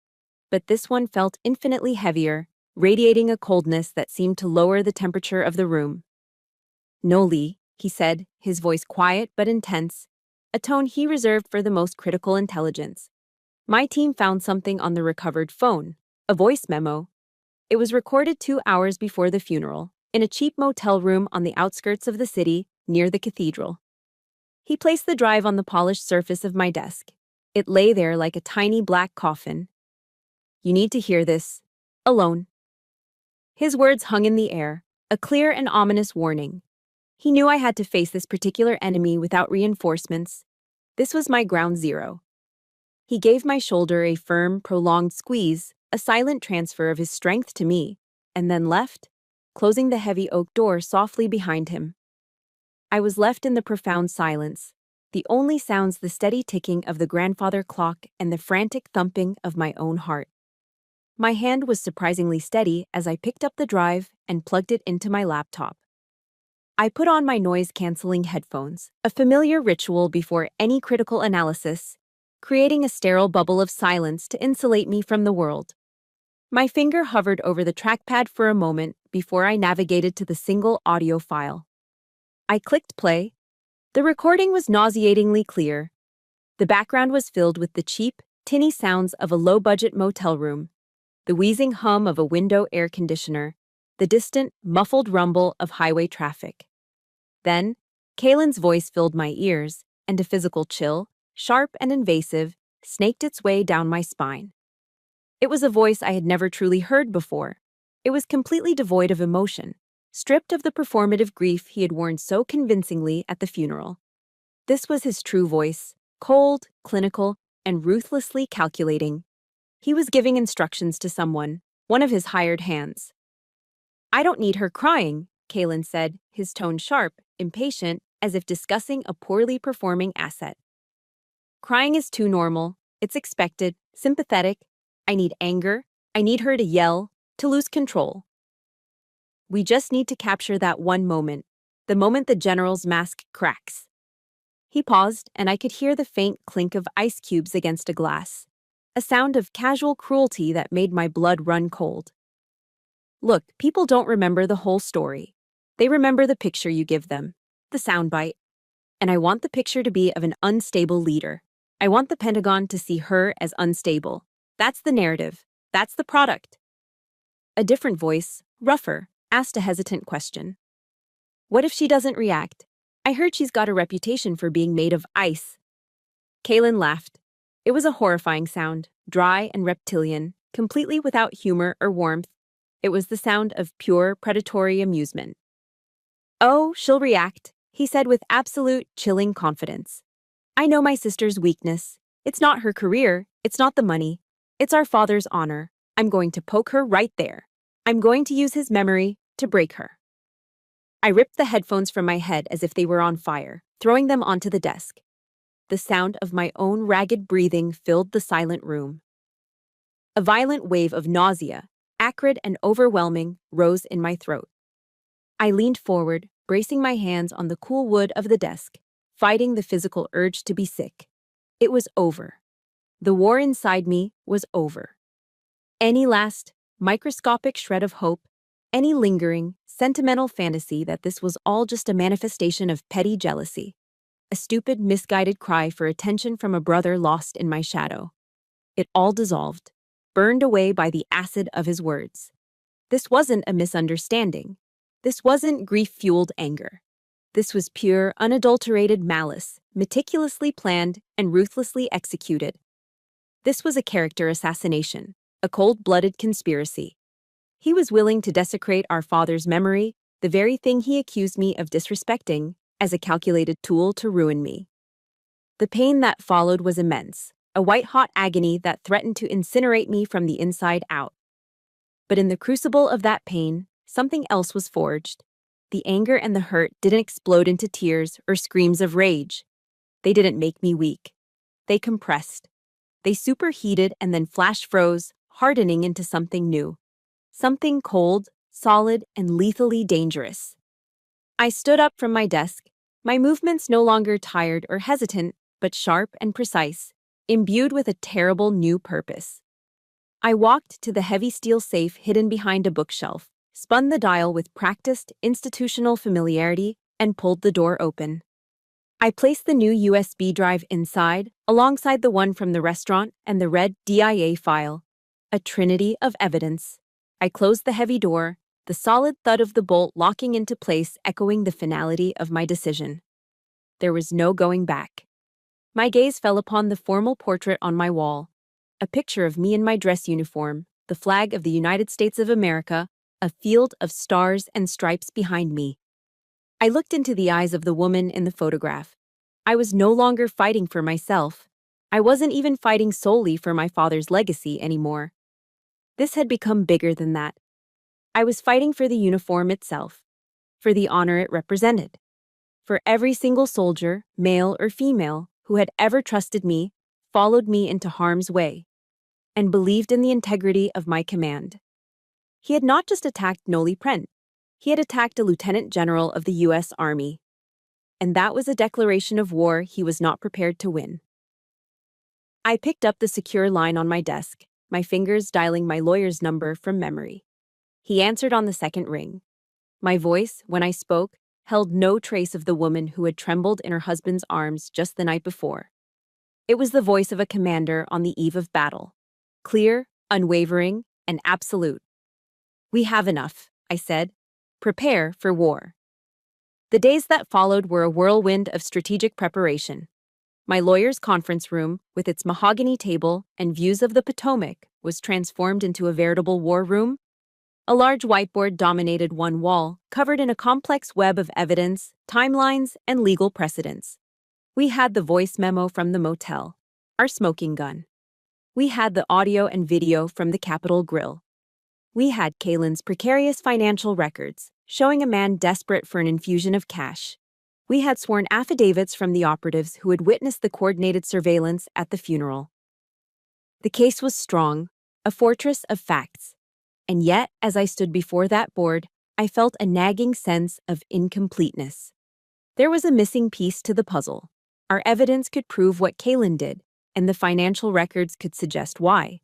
but this one felt infinitely heavier, radiating a coldness that seemed to lower the temperature of the room. "No, Lee," he said, his voice quiet but intense, a tone he reserved for the most critical intelligence. My team found something on the recovered phone, a voice memo. It was recorded 2 hours before the funeral, in a cheap motel room on the outskirts of the city, near the cathedral. He placed the drive on the polished surface of my desk. It lay there like a tiny black coffin. "You need to hear this. Alone." His words hung in the air, a clear and ominous warning. He knew I had to face this particular enemy without reinforcements. This was my ground zero. He gave my shoulder a firm, prolonged squeeze, a silent transfer of his strength to me, and then left, closing the heavy oak door softly behind him. I was left in the profound silence, the only sounds the steady ticking of the grandfather clock and the frantic thumping of my own heart. My hand was surprisingly steady as I picked up the drive and plugged it into my laptop. I put on my noise-canceling headphones, a familiar ritual before any critical analysis, creating a sterile bubble of silence to insulate me from the world. My finger hovered over the trackpad for a moment before I navigated to the single audio file. I clicked play. The recording was nauseatingly clear. The background was filled with the cheap, tinny sounds of a low-budget motel room, the wheezing hum of a window air conditioner, the distant, muffled rumble of highway traffic. Then, Kalen's voice filled my ears, and a physical chill, sharp and invasive, snaked its way down my spine. It was a voice I had never truly heard before. It was completely devoid of emotion, stripped of the performative grief he had worn so convincingly at the funeral. This was his true voice, cold, clinical, and ruthlessly calculating. He was giving instructions to someone, one of his hired hands. "I don't need her crying," Kalen said, his tone sharp, impatient, as if discussing a poorly performing asset. "Crying is too normal. It's expected, sympathetic. I need anger. I need her to yell, to lose control. We just need to capture that one moment, the moment the general's mask cracks." He paused, and I could hear the faint clink of ice cubes against a glass, a sound of casual cruelty that made my blood run cold. "Look, people don't remember the whole story. They remember the picture you give them, the soundbite. And I want the picture to be of an unstable leader. I want the Pentagon to see her as unstable. That's the narrative. That's the product. A different voice, rougher, asked a hesitant question. What if she doesn't react? I heard she's got a reputation for being made of ice. Kaylin laughed. It was a horrifying sound, dry and reptilian, completely without humor or warmth. It was the sound of pure, predatory amusement. Oh, she'll react, he said with absolute, chilling confidence. I know my sister's weakness. It's not her career, it's not the money. It's our father's honor. I'm going to poke her right there. I'm going to use his memory to break her. I ripped the headphones from my head as if they were on fire, throwing them onto the desk. The sound of my own ragged breathing filled the silent room. A violent wave of nausea, acrid and overwhelming, rose in my throat. I leaned forward, bracing my hands on the cool wood of the desk, fighting the physical urge to be sick. It was over. The war inside me was over. Any last, microscopic shred of hope, any lingering, sentimental fantasy that this was all just a manifestation of petty jealousy, a stupid, misguided cry for attention from a brother lost in my shadow. It all dissolved, burned away by the acid of his words. This wasn't a misunderstanding. This wasn't grief-fueled anger. This was pure, unadulterated malice, meticulously planned and ruthlessly executed. This was a character assassination, a cold-blooded conspiracy. He was willing to desecrate our father's memory, the very thing he accused me of disrespecting, as a calculated tool to ruin me. The pain that followed was immense, a white-hot agony that threatened to incinerate me from the inside out. But in the crucible of that pain, something else was forged. The anger and the hurt didn't explode into tears or screams of rage. They didn't make me weak. They compressed. They superheated and then flash froze, hardening into something new. Something cold, solid, and lethally dangerous. I stood up from my desk, my movements no longer tired or hesitant, but sharp and precise, imbued with a terrible new purpose. I walked to the heavy steel safe hidden behind a bookshelf, spun the dial with practiced institutional familiarity, and pulled the door open. I placed the new USB drive inside, alongside the one from the restaurant and the red DIA file, a trinity of evidence. I closed the heavy door, the solid thud of the bolt locking into place echoing the finality of my decision. There was no going back. My gaze fell upon the formal portrait on my wall, a picture of me in my dress uniform, the flag of the United States of America, a field of stars and stripes behind me. I looked into the eyes of the woman in the photograph. I was no longer fighting for myself. I wasn't even fighting solely for my father's legacy anymore. This had become bigger than that. I was fighting for the uniform itself, for the honor it represented, for every single soldier, male or female, who had ever trusted me, followed me into harm's way, and believed in the integrity of my command. He had not just attacked Noli Prent. He had attacked a lieutenant general of the U.S. Army. And that was a declaration of war he was not prepared to win. I picked up the secure line on my desk, my fingers dialing my lawyer's number from memory. He answered on the second ring. My voice, when I spoke, held no trace of the woman who had trembled in her husband's arms just the night before. It was the voice of a commander on the eve of battle. Clear, unwavering, and absolute. We have enough, I said. Prepare for war. The days that followed were a whirlwind of strategic preparation. My lawyer's conference room, with its mahogany table and views of the Potomac, was transformed into a veritable war room. A large whiteboard dominated one wall, covered in a complex web of evidence, timelines, and legal precedents. We had the voice memo from the motel, our smoking gun. We had the audio and video from the Capitol Grill. We had Kaylin's precarious financial records, showing a man desperate for an infusion of cash. We had sworn affidavits from the operatives who had witnessed the coordinated surveillance at the funeral. The case was strong, a fortress of facts. And yet, as I stood before that board, I felt a nagging sense of incompleteness. There was a missing piece to the puzzle. Our evidence could prove what Kaylin did, and the financial records could suggest why.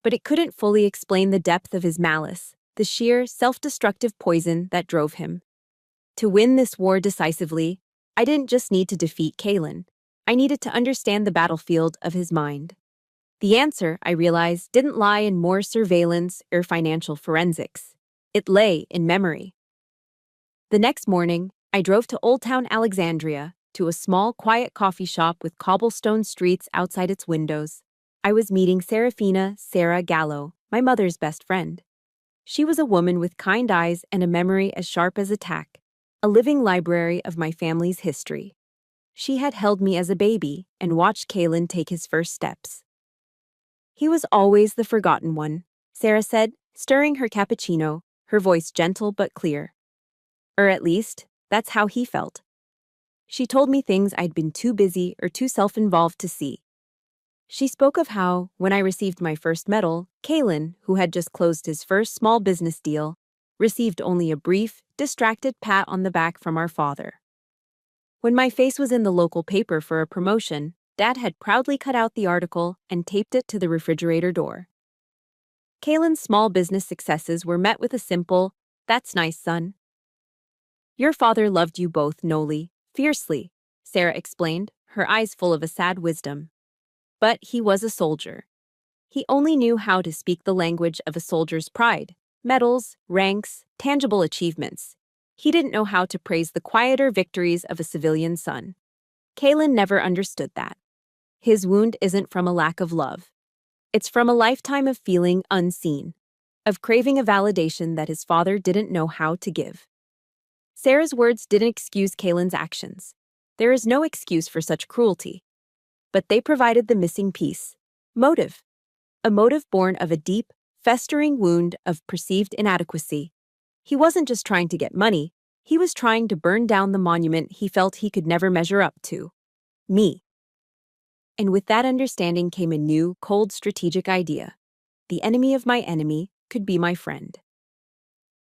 But it couldn't fully explain the depth of his malice, the sheer, self-destructive poison that drove him. To win this war decisively, I didn't just need to defeat Kaylin. I needed to understand the battlefield of his mind. The answer, I realized, didn't lie in more surveillance or financial forensics. It lay in memory. The next morning, I drove to Old Town Alexandria, to a small, quiet coffee shop with cobblestone streets outside its windows. I was meeting Sarah Gallo, my mother's best friend. She was a woman with kind eyes and a memory as sharp as a tack, a living library of my family's history. She had held me as a baby and watched Kalen take his first steps. He was always the forgotten one, Sarah said, stirring her cappuccino, her voice gentle but clear. Or at least, that's how he felt. She told me things I'd been too busy or too self-involved to see. She spoke of how, when I received my first medal, Kalen, who had just closed his first small business deal, received only a brief, distracted pat on the back from our father. When my face was in the local paper for a promotion, Dad had proudly cut out the article and taped it to the refrigerator door. Kalen's small business successes were met with a simple, "That's nice, son." Your father loved you both nobly, fiercely, Sarah explained, her eyes full of a sad wisdom. But he was a soldier. He only knew how to speak the language of a soldier's pride, medals, ranks, tangible achievements. He didn't know how to praise the quieter victories of a civilian son. Kalen never understood that. His wound isn't from a lack of love. It's from a lifetime of feeling unseen, of craving a validation that his father didn't know how to give. Sarah's words didn't excuse Kalen's actions. There is no excuse for such cruelty. But they provided the missing piece: motive. A motive born of a deep, festering wound of perceived inadequacy. He wasn't just trying to get money, he was trying to burn down the monument he felt he could never measure up to: me. And with that understanding came a new, cold strategic idea. The enemy of my enemy could be my friend.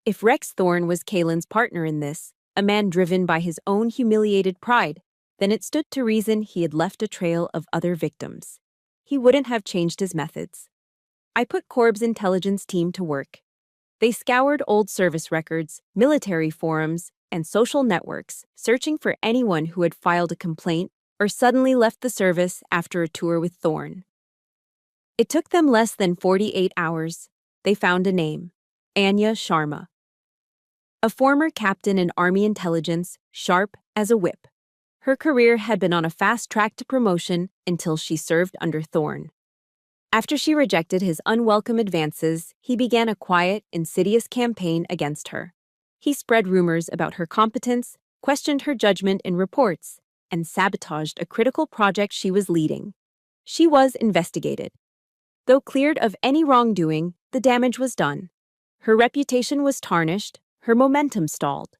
If Rex Thorne was Kalen's partner in this, a man driven by his own humiliated pride, then it stood to reason he had left a trail of other victims. He wouldn't have changed his methods. I put Corb's intelligence team to work. They scoured old service records, military forums, and social networks, searching for anyone who had filed a complaint or suddenly left the service after a tour with Thorne. It took them less than 48 hours. They found a name: Anya Sharma. A former captain in Army intelligence, sharp as a whip. Her career had been on a fast track to promotion until she served under Thorne. After she rejected his unwelcome advances, he began a quiet, insidious campaign against her. He spread rumors about her competence, questioned her judgment in reports, and sabotaged a critical project she was leading. She was investigated. Though cleared of any wrongdoing, the damage was done. Her reputation was tarnished, her momentum stalled.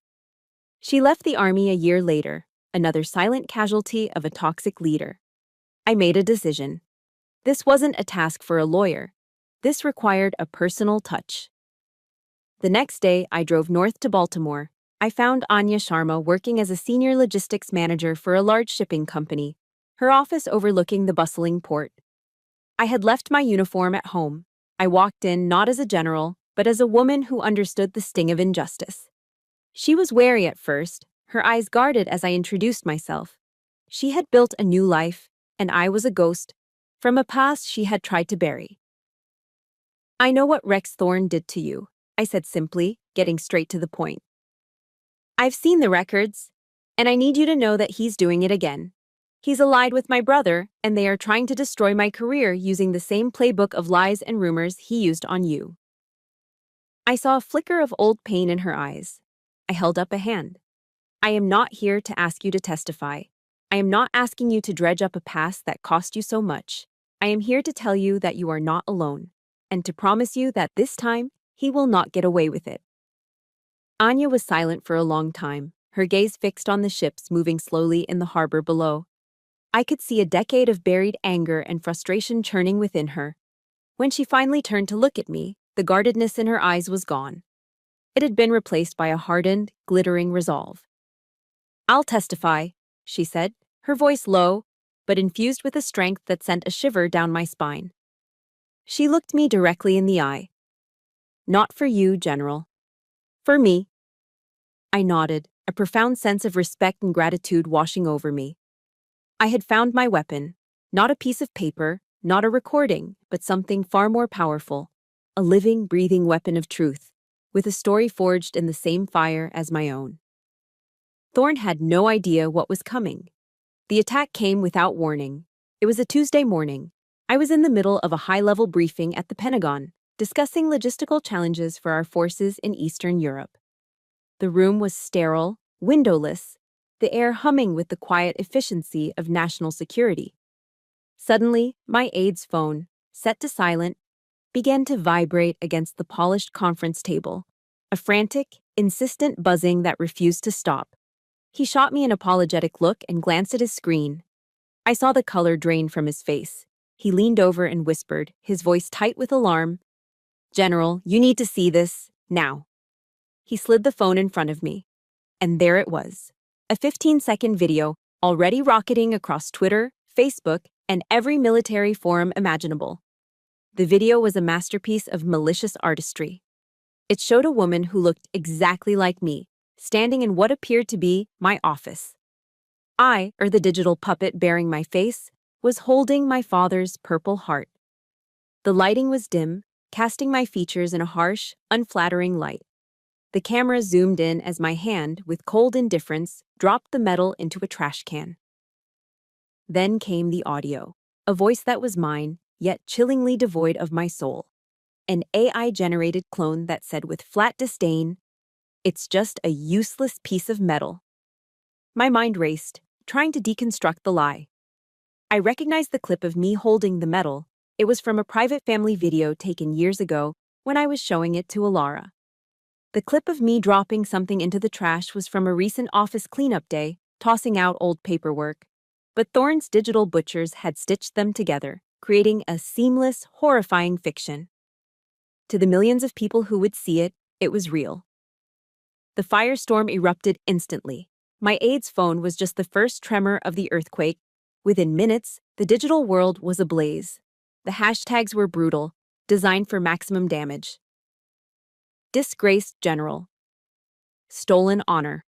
She left the Army a year later, another silent casualty of a toxic leader. I made a decision. This wasn't a task for a lawyer. This required a personal touch. The next day, I drove north to Baltimore. I found Anya Sharma working as a senior logistics manager for a large shipping company, her office overlooking the bustling port. I had left my uniform at home. I walked in not as a general, but as a woman who understood the sting of injustice. She was wary at first, her eyes guarded as I introduced myself. She had built a new life, and I was a ghost from a past she had tried to bury. I know what Rex Thorne did to you, I said simply, getting straight to the point. I've seen the records, and I need you to know that he's doing it again. He's allied with my brother, and they are trying to destroy my career using the same playbook of lies and rumors he used on you. I saw a flicker of old pain in her eyes. I held up a hand. I am not here to ask you to testify. I am not asking you to dredge up a past that cost you so much. I am here to tell you that you are not alone, and to promise you that this time, he will not get away with it. Anya was silent for a long time, her gaze fixed on the ships moving slowly in the harbor below. I could see a decade of buried anger and frustration churning within her. When she finally turned to look at me, the guardedness in her eyes was gone. It had been replaced by a hardened, glittering resolve. I'll testify, she said, her voice low, but infused with a strength that sent a shiver down my spine. She looked me directly in the eye. Not for you, General. For me. I nodded, a profound sense of respect and gratitude washing over me. I had found my weapon, not a piece of paper, Not a recording, but something far more powerful. A living, breathing weapon of truth, with a story forged in the same fire as my own. Thorne had no idea what was coming. The attack came without warning. It was a Tuesday morning. I was in the middle of a high-level briefing at the Pentagon, discussing logistical challenges for our forces in Eastern Europe. The room was sterile, windowless, the air humming with the quiet efficiency of national security. Suddenly, my aide's phone, set to silent, began to vibrate against the polished conference table, a frantic, insistent buzzing that refused to stop. He shot me an apologetic look and glanced at his screen. I saw the color drain from his face. He leaned over and whispered, his voice tight with alarm, "General, you need to see this, now." He slid the phone in front of me. And there it was. A 15-second video, already rocketing across Twitter, Facebook, and every military forum imaginable. The video was a masterpiece of malicious artistry. It showed a woman who looked exactly like me, standing in what appeared to be my office. I, or the digital puppet bearing my face, was holding my father's purple heart. The lighting was dim, casting my features in a harsh, unflattering light. The camera zoomed in as my hand, with cold indifference, dropped the metal into a trash can. Then came the audio, a voice that was mine, yet chillingly devoid of my soul. An AI-generated clone that said with flat disdain, "It's just a useless piece of metal." My mind raced, trying to deconstruct the lie. I recognized the clip of me holding the metal. It was from a private family video taken years ago when I was showing it to Alara. The clip of me dropping something into the trash was from a recent office cleanup day, tossing out old paperwork. But Thorne's digital butchers had stitched them together, creating a seamless, horrifying fiction. To the millions of people who would see it, it was real. The firestorm erupted instantly. My aide's phone was just the first tremor of the earthquake. Within minutes, the digital world was ablaze. The hashtags were brutal, designed for maximum damage. Disgraced general. Stolen honor.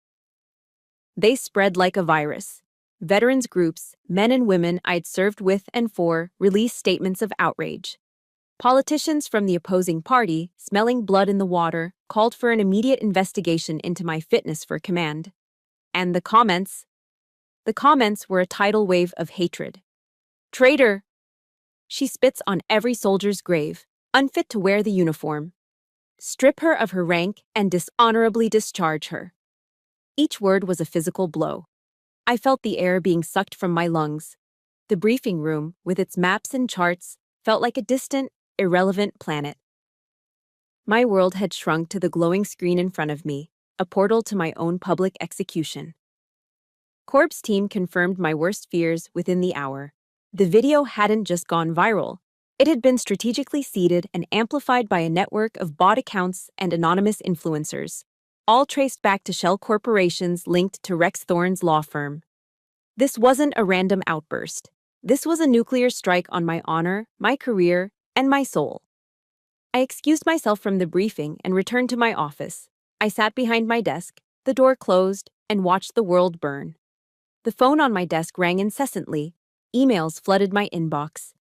They spread like a virus. Veterans groups, men and women I'd served with and for, released statements of outrage. Politicians from the opposing party, smelling blood in the water, called for an immediate investigation into my fitness for command. And the comments? The comments were a tidal wave of hatred. "Traitor! She spits on every soldier's grave, unfit to wear the uniform. Strip her of her rank and dishonorably discharge her." Each word was a physical blow. I felt the air being sucked from my lungs. The briefing room, with its maps and charts, felt like a distant, irrelevant planet. My world had shrunk to the glowing screen in front of me, a portal to my own public execution. Corb's team confirmed my worst fears within the hour. The video hadn't just gone viral. It had been strategically seeded and amplified by a network of bot accounts and anonymous influencers, all traced back to shell corporations linked to Rex Thorne's law firm. This wasn't a random outburst. This was a nuclear strike on my honor, my career, and my soul. I excused myself from the briefing and returned to my office. I sat behind my desk, the door closed, and watched the world burn. The phone on my desk rang incessantly. Emails flooded my inbox.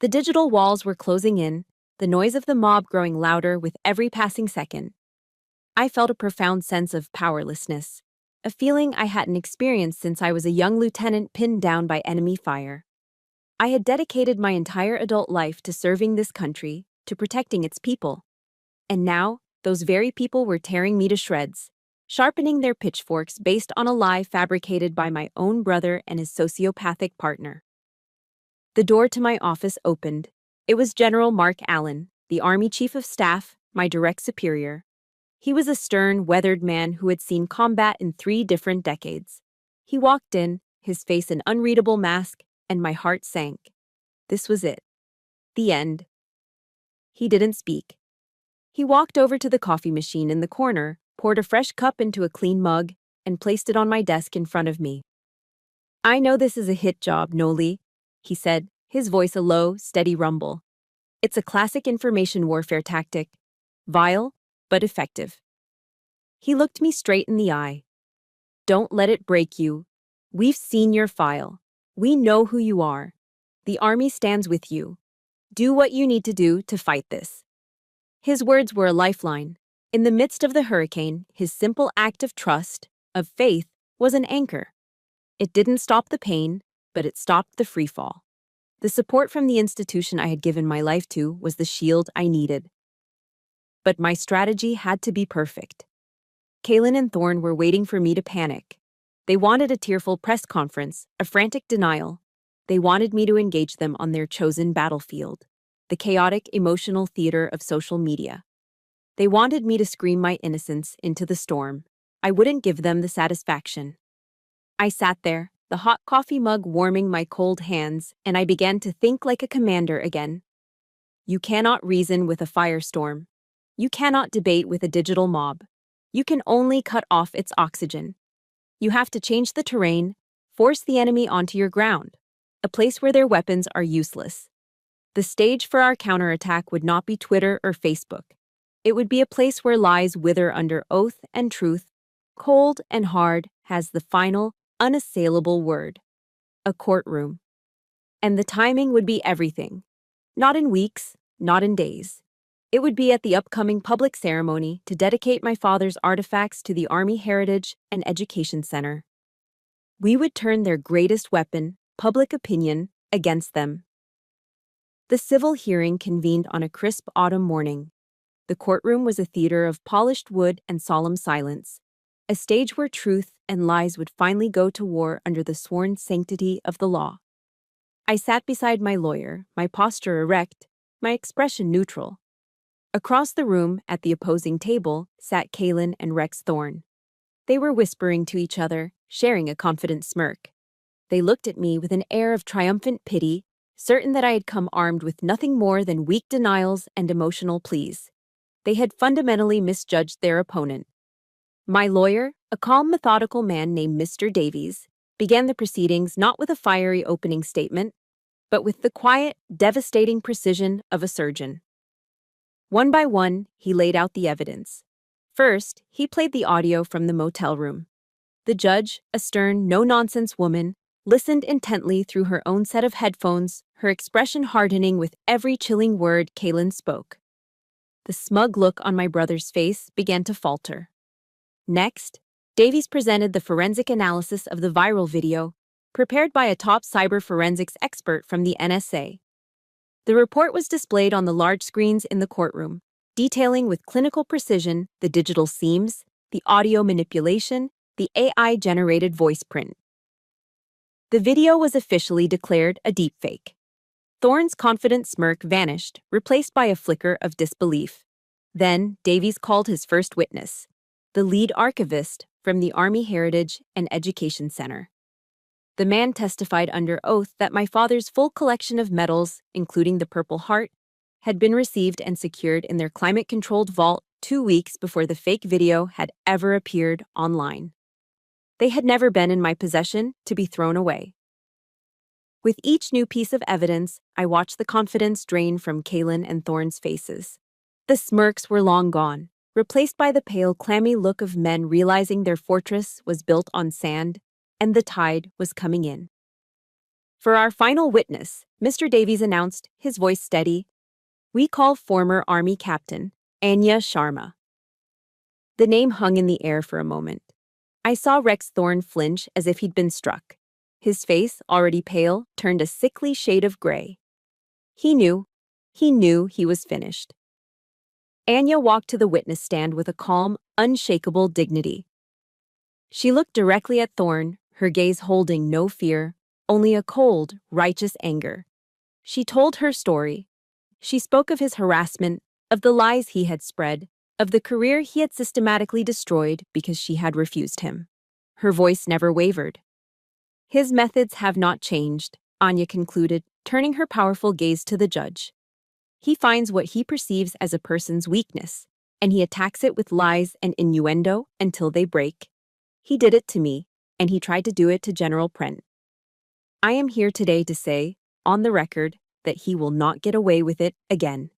The digital walls were closing in, the noise of the mob growing louder with every passing second. I felt a profound sense of powerlessness, a feeling I hadn't experienced since I was a young lieutenant pinned down by enemy fire. I had dedicated my entire adult life to serving this country, to protecting its people. And now, those very people were tearing me to shreds, sharpening their pitchforks based on a lie fabricated by my own brother and his sociopathic partner. The door to my office opened. It was General Mark Allen, the Army Chief of Staff, my direct superior. He was a stern, weathered man who had seen combat in 3 different decades. He walked in, his face an unreadable mask, and my heart sank. This was it. The end. He didn't speak. He walked over to the coffee machine in the corner, poured a fresh cup into a clean mug, and placed it on my desk in front of me. "I know this is a hit job, Noli," he said, his voice a low, steady rumble. "It's a classic information warfare tactic. Vile, but effective." He looked me straight in the eye. "Don't let it break you. We've seen your file. We know who you are. The army stands with you. Do what you need to do to fight this." His words were a lifeline. In the midst of the hurricane, his simple act of trust, of faith, was an anchor. It didn't stop the pain, but it stopped the freefall. The support from the institution I had given my life to was the shield I needed. But my strategy had to be perfect. Kaylin and Thorne were waiting for me to panic. They wanted a tearful press conference, a frantic denial. They wanted me to engage them on their chosen battlefield, the chaotic, emotional theater of social media. They wanted me to scream my innocence into the storm. I wouldn't give them the satisfaction. I sat there, the hot coffee mug warming my cold hands, and I began to think like a commander again. You cannot reason with a firestorm. You cannot debate with a digital mob. You can only cut off its oxygen. You have to change the terrain, force the enemy onto your ground, a place where their weapons are useless. The stage for our counterattack would not be Twitter or Facebook. It would be a place where lies wither under oath and truth, cold and hard, has the final, unassailable word. A courtroom. And the timing would be everything. Not in weeks, not in days. It would be at the upcoming public ceremony to dedicate my father's artifacts to the Army Heritage and Education Center. We would turn their greatest weapon, public opinion, against them. The civil hearing convened on a crisp autumn morning. The courtroom was a theater of polished wood and solemn silence, a stage where truth and lies would finally go to war under the sworn sanctity of the law. I sat beside my lawyer, my posture erect, my expression neutral. Across the room, at the opposing table, sat Kaylin and Rex Thorne. They were whispering to each other, sharing a confident smirk. They looked at me with an air of triumphant pity, certain that I had come armed with nothing more than weak denials and emotional pleas. They had fundamentally misjudged their opponent. My lawyer, a calm, methodical man named Mr. Davies, began the proceedings not with a fiery opening statement, but with the quiet, devastating precision of a surgeon. One by one, he laid out the evidence. First, he played the audio from the motel room. The judge, a stern, no-nonsense woman, listened intently through her own set of headphones, her expression hardening with every chilling word Kaylin spoke. The smug look on my brother's face began to falter. Next, Davies presented the forensic analysis of the viral video, prepared by a top cyber forensics expert from the NSA. The report was displayed on the large screens in the courtroom, detailing with clinical precision the digital seams, the audio manipulation, the AI-generated voice print. The video was officially declared a deepfake. Thorne's confident smirk vanished, replaced by a flicker of disbelief. Then, Davies called his first witness, the lead archivist from the Army Heritage and Education Center. The man testified under oath that my father's full collection of medals, including the Purple Heart, had been received and secured in their climate-controlled vault 2 weeks before the fake video had ever appeared online. They had never been in my possession to be thrown away. With each new piece of evidence, I watched the confidence drain from Kaylin and Thorne's faces. The smirks were long gone, replaced by the pale, clammy look of men realizing their fortress was built on sand, and the tide was coming in. For our final witness, Mr. Davies announced, his voice steady, "We call former Army Captain Anya Sharma." The name hung in the air for a moment. I saw Rex Thorne flinch as if he'd been struck. His face, already pale, turned a sickly shade of gray. He knew he was finished. Anya walked to the witness stand with a calm, unshakable dignity. She looked directly at Thorne, her gaze holding no fear, only a cold, righteous anger. She told her story. She spoke of his harassment, of the lies he had spread, of the career he had systematically destroyed because she had refused him. Her voice never wavered. "His methods have not changed," Anya concluded, turning her powerful gaze to the judge. "He finds what he perceives as a person's weakness, and he attacks it with lies and innuendo until they break. He did it to me, and he tried to do it to General Prent. I am here today to say, on the record, that he will not get away with it again."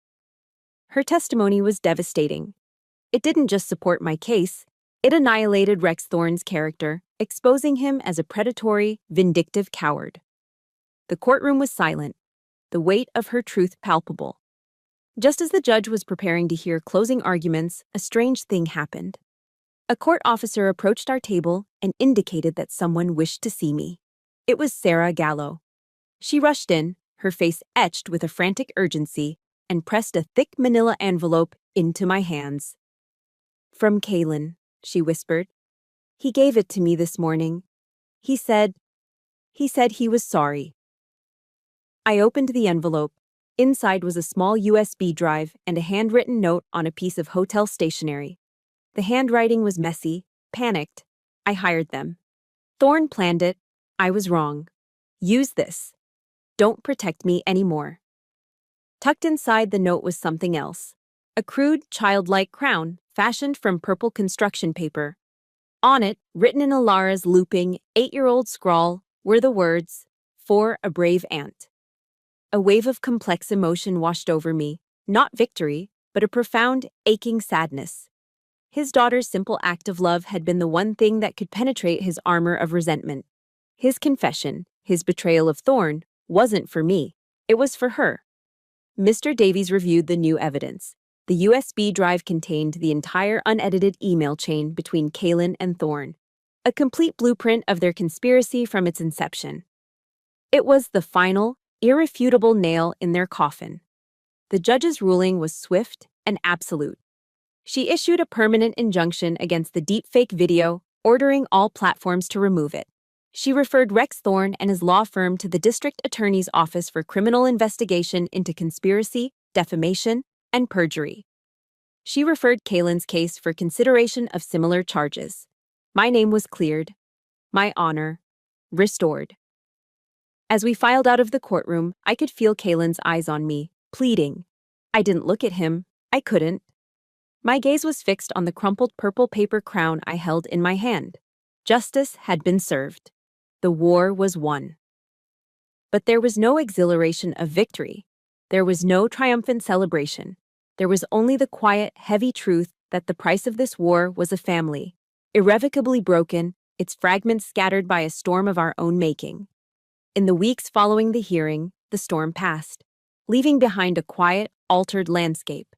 Her testimony was devastating. It didn't just support my case, it annihilated Rex Thorne's character, exposing him as a predatory, vindictive coward. The courtroom was silent, the weight of her truth palpable. Just as the judge was preparing to hear closing arguments, a strange thing happened. A court officer approached our table and indicated that someone wished to see me. It was Sarah Gallo. She rushed in, her face etched with a frantic urgency, and pressed a thick manila envelope into my hands. "From Kalen," she whispered. "He gave it to me this morning. He said he was sorry." I opened the envelope. Inside was a small USB drive and a handwritten note on a piece of hotel stationery. The handwriting was messy, panicked. I hired them. Thorne planned it. I was wrong. Use this. Don't protect me anymore. Tucked inside the note was something else. A crude, childlike crown, fashioned from purple construction paper. On it, written in Alara's looping, 8-year-old scrawl, were the words, "For a brave aunt." A wave of complex emotion washed over me, not victory, but a profound, aching sadness. His daughter's simple act of love had been the one thing that could penetrate his armor of resentment. His confession, his betrayal of Thorne, wasn't for me. It was for her. Mr. Davies reviewed the new evidence. The USB drive contained the entire unedited email chain between Kalen and Thorne, a complete blueprint of their conspiracy from its inception. It was the final, irrefutable nail in their coffin. The judge's ruling was swift and absolute. She issued a permanent injunction against the deepfake video, ordering all platforms to remove it. She referred Rex Thorne and his law firm to the district attorney's office for criminal investigation into conspiracy, defamation, and perjury. She referred Kalen's case for consideration of similar charges. My name was cleared. My honor restored. As we filed out of the courtroom, I could feel Kalen's eyes on me, pleading. I didn't look at him. I couldn't. My gaze was fixed on the crumpled purple paper crown I held in my hand. Justice had been served. The war was won. But there was no exhilaration of victory. There was no triumphant celebration. There was only the quiet, heavy truth that the price of this war was a family, irrevocably broken, its fragments scattered by a storm of our own making. In the weeks following the hearing, the storm passed, leaving behind a quiet, altered landscape.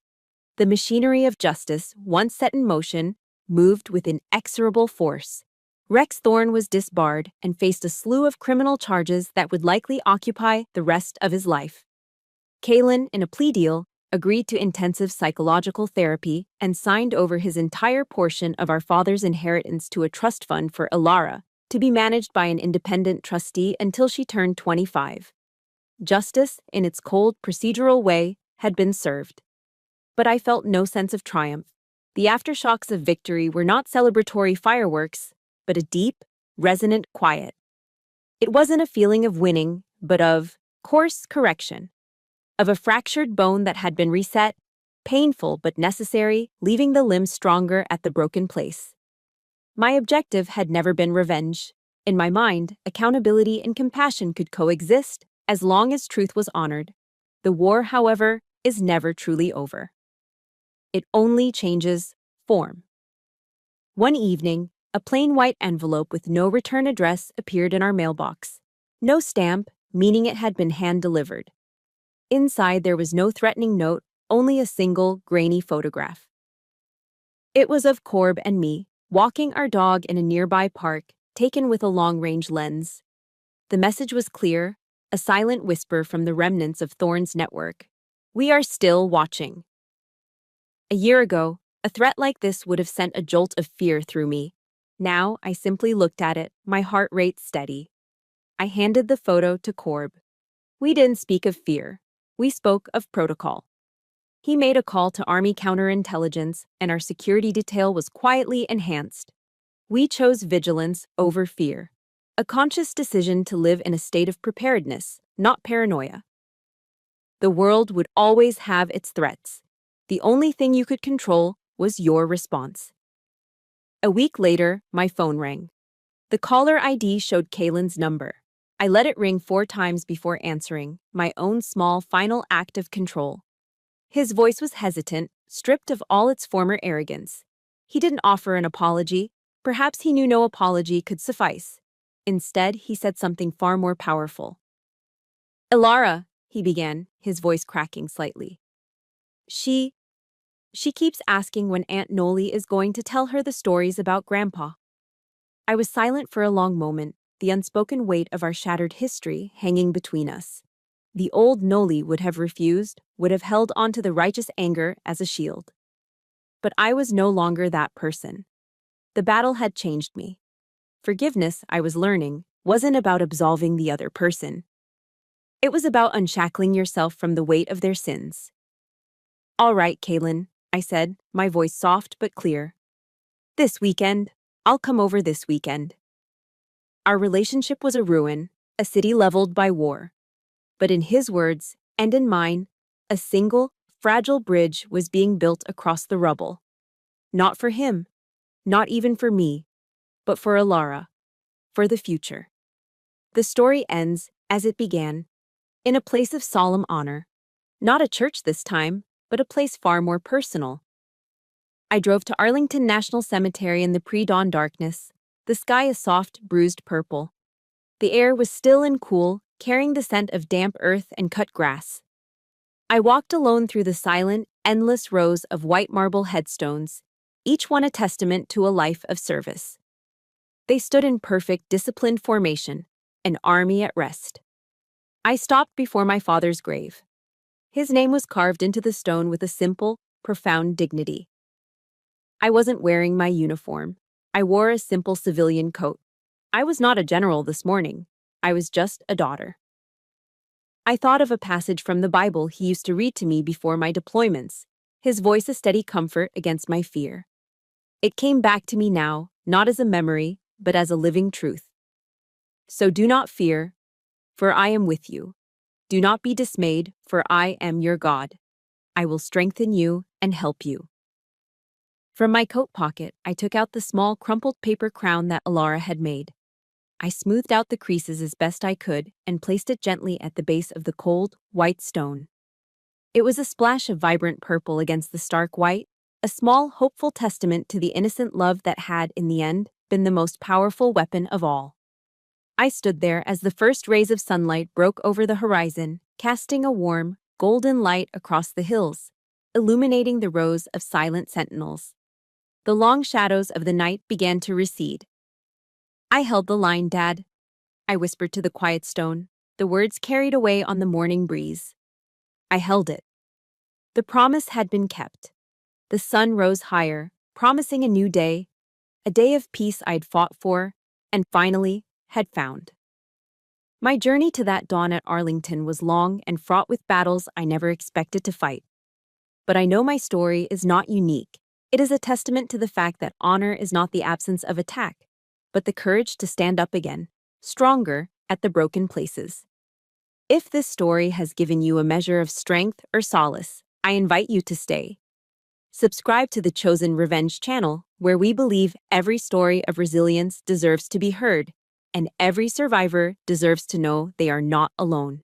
The machinery of justice, once set in motion, moved with inexorable force. Rex Thorne was disbarred and faced a slew of criminal charges that would likely occupy the rest of his life. Kalen, in a plea deal, agreed to intensive psychological therapy and signed over his entire portion of our father's inheritance to a trust fund for Alara, to be managed by an independent trustee until she turned 25. Justice, in its cold, procedural way, had been served. But I felt no sense of triumph. The aftershocks of victory were not celebratory fireworks, but a deep, resonant quiet. It wasn't a feeling of winning, but of course correction. Of a fractured bone that had been reset, painful but necessary, leaving the limb stronger at the broken place. My objective had never been revenge. In my mind, accountability and compassion could coexist as long as truth was honored. The war, however, is never truly over. It only changes form. One evening, a plain white envelope with no return address appeared in our mailbox. No stamp, meaning it had been hand-delivered. Inside there was no threatening note, only a single, grainy photograph. It was of Corb and me, walking our dog in a nearby park, taken with a long-range lens. The message was clear, a silent whisper from the remnants of Thorne's network. We are still watching. A year ago, a threat like this would have sent a jolt of fear through me. Now, I simply looked at it, my heart rate steady. I handed the photo to Corb. We didn't speak of fear. We spoke of protocol. He made a call to Army counterintelligence, and our security detail was quietly enhanced. We chose vigilance over fear, a conscious decision to live in a state of preparedness, not paranoia. The world would always have its threats. The only thing you could control was your response. A week later, my phone rang. The caller ID showed Kalen's number. I let it ring 4 times before answering, my own small final act of control. His voice was hesitant, stripped of all its former arrogance. He didn't offer an apology. Perhaps he knew no apology could suffice. Instead, he said something far more powerful. "Alara," he began, his voice cracking slightly. She keeps asking when Aunt Noli is going to tell her the stories about Grandpa. I was silent for a long moment, the unspoken weight of our shattered history hanging between us. The old Noli would have refused, would have held onto the righteous anger as a shield. But I was no longer that person. The battle had changed me. Forgiveness, I was learning, wasn't about absolving the other person. It was about unshackling yourself from the weight of their sins. All right, Kaylin, I said, my voice soft but clear. This weekend, I'll come over this weekend. Our relationship was a ruin, a city leveled by war. But in his words, and in mine, a single, fragile bridge was being built across the rubble. Not for him, not even for me, but for Alara, for the future. The story ends, as it began, in a place of solemn honor. Not a church this time, but a place far more personal. I drove to Arlington National Cemetery in the pre-dawn darkness, the sky a soft, bruised purple. The air was still and cool, carrying the scent of damp earth and cut grass. I walked alone through the silent, endless rows of white marble headstones, each one a testament to a life of service. They stood in perfect, disciplined formation, an army at rest. I stopped before my father's grave. His name was carved into the stone with a simple, profound dignity. I wasn't wearing my uniform. I wore a simple civilian coat. I was not a general this morning. I was just a daughter. I thought of a passage from the Bible he used to read to me before my deployments, his voice a steady comfort against my fear. It came back to me now, not as a memory, but as a living truth. So do not fear, for I am with you. Do not be dismayed, for I am your God. I will strengthen you and help you. From my coat pocket, I took out the small, crumpled paper crown that Alara had made. I smoothed out the creases as best I could and placed it gently at the base of the cold, white stone. It was a splash of vibrant purple against the stark white, a small, hopeful testament to the innocent love that had, in the end, been the most powerful weapon of all. I stood there as the first rays of sunlight broke over the horizon, casting a warm, golden light across the hills, illuminating the rows of silent sentinels. The long shadows of the night began to recede. I held the line, Dad, I whispered to the quiet stone, the words carried away on the morning breeze. I held it. The promise had been kept. The sun rose higher, promising a new day, a day of peace I'd fought for, and finally had found. My journey to that dawn at Arlington was long and fraught with battles I never expected to fight. But I know my story is not unique. It is a testament to the fact that honor is not the absence of attack, but the courage to stand up again, stronger, at the broken places. If this story has given you a measure of strength or solace, I invite you to stay. Subscribe to the Chosen Revenge channel, where we believe every story of resilience deserves to be heard, and every survivor deserves to know they are not alone.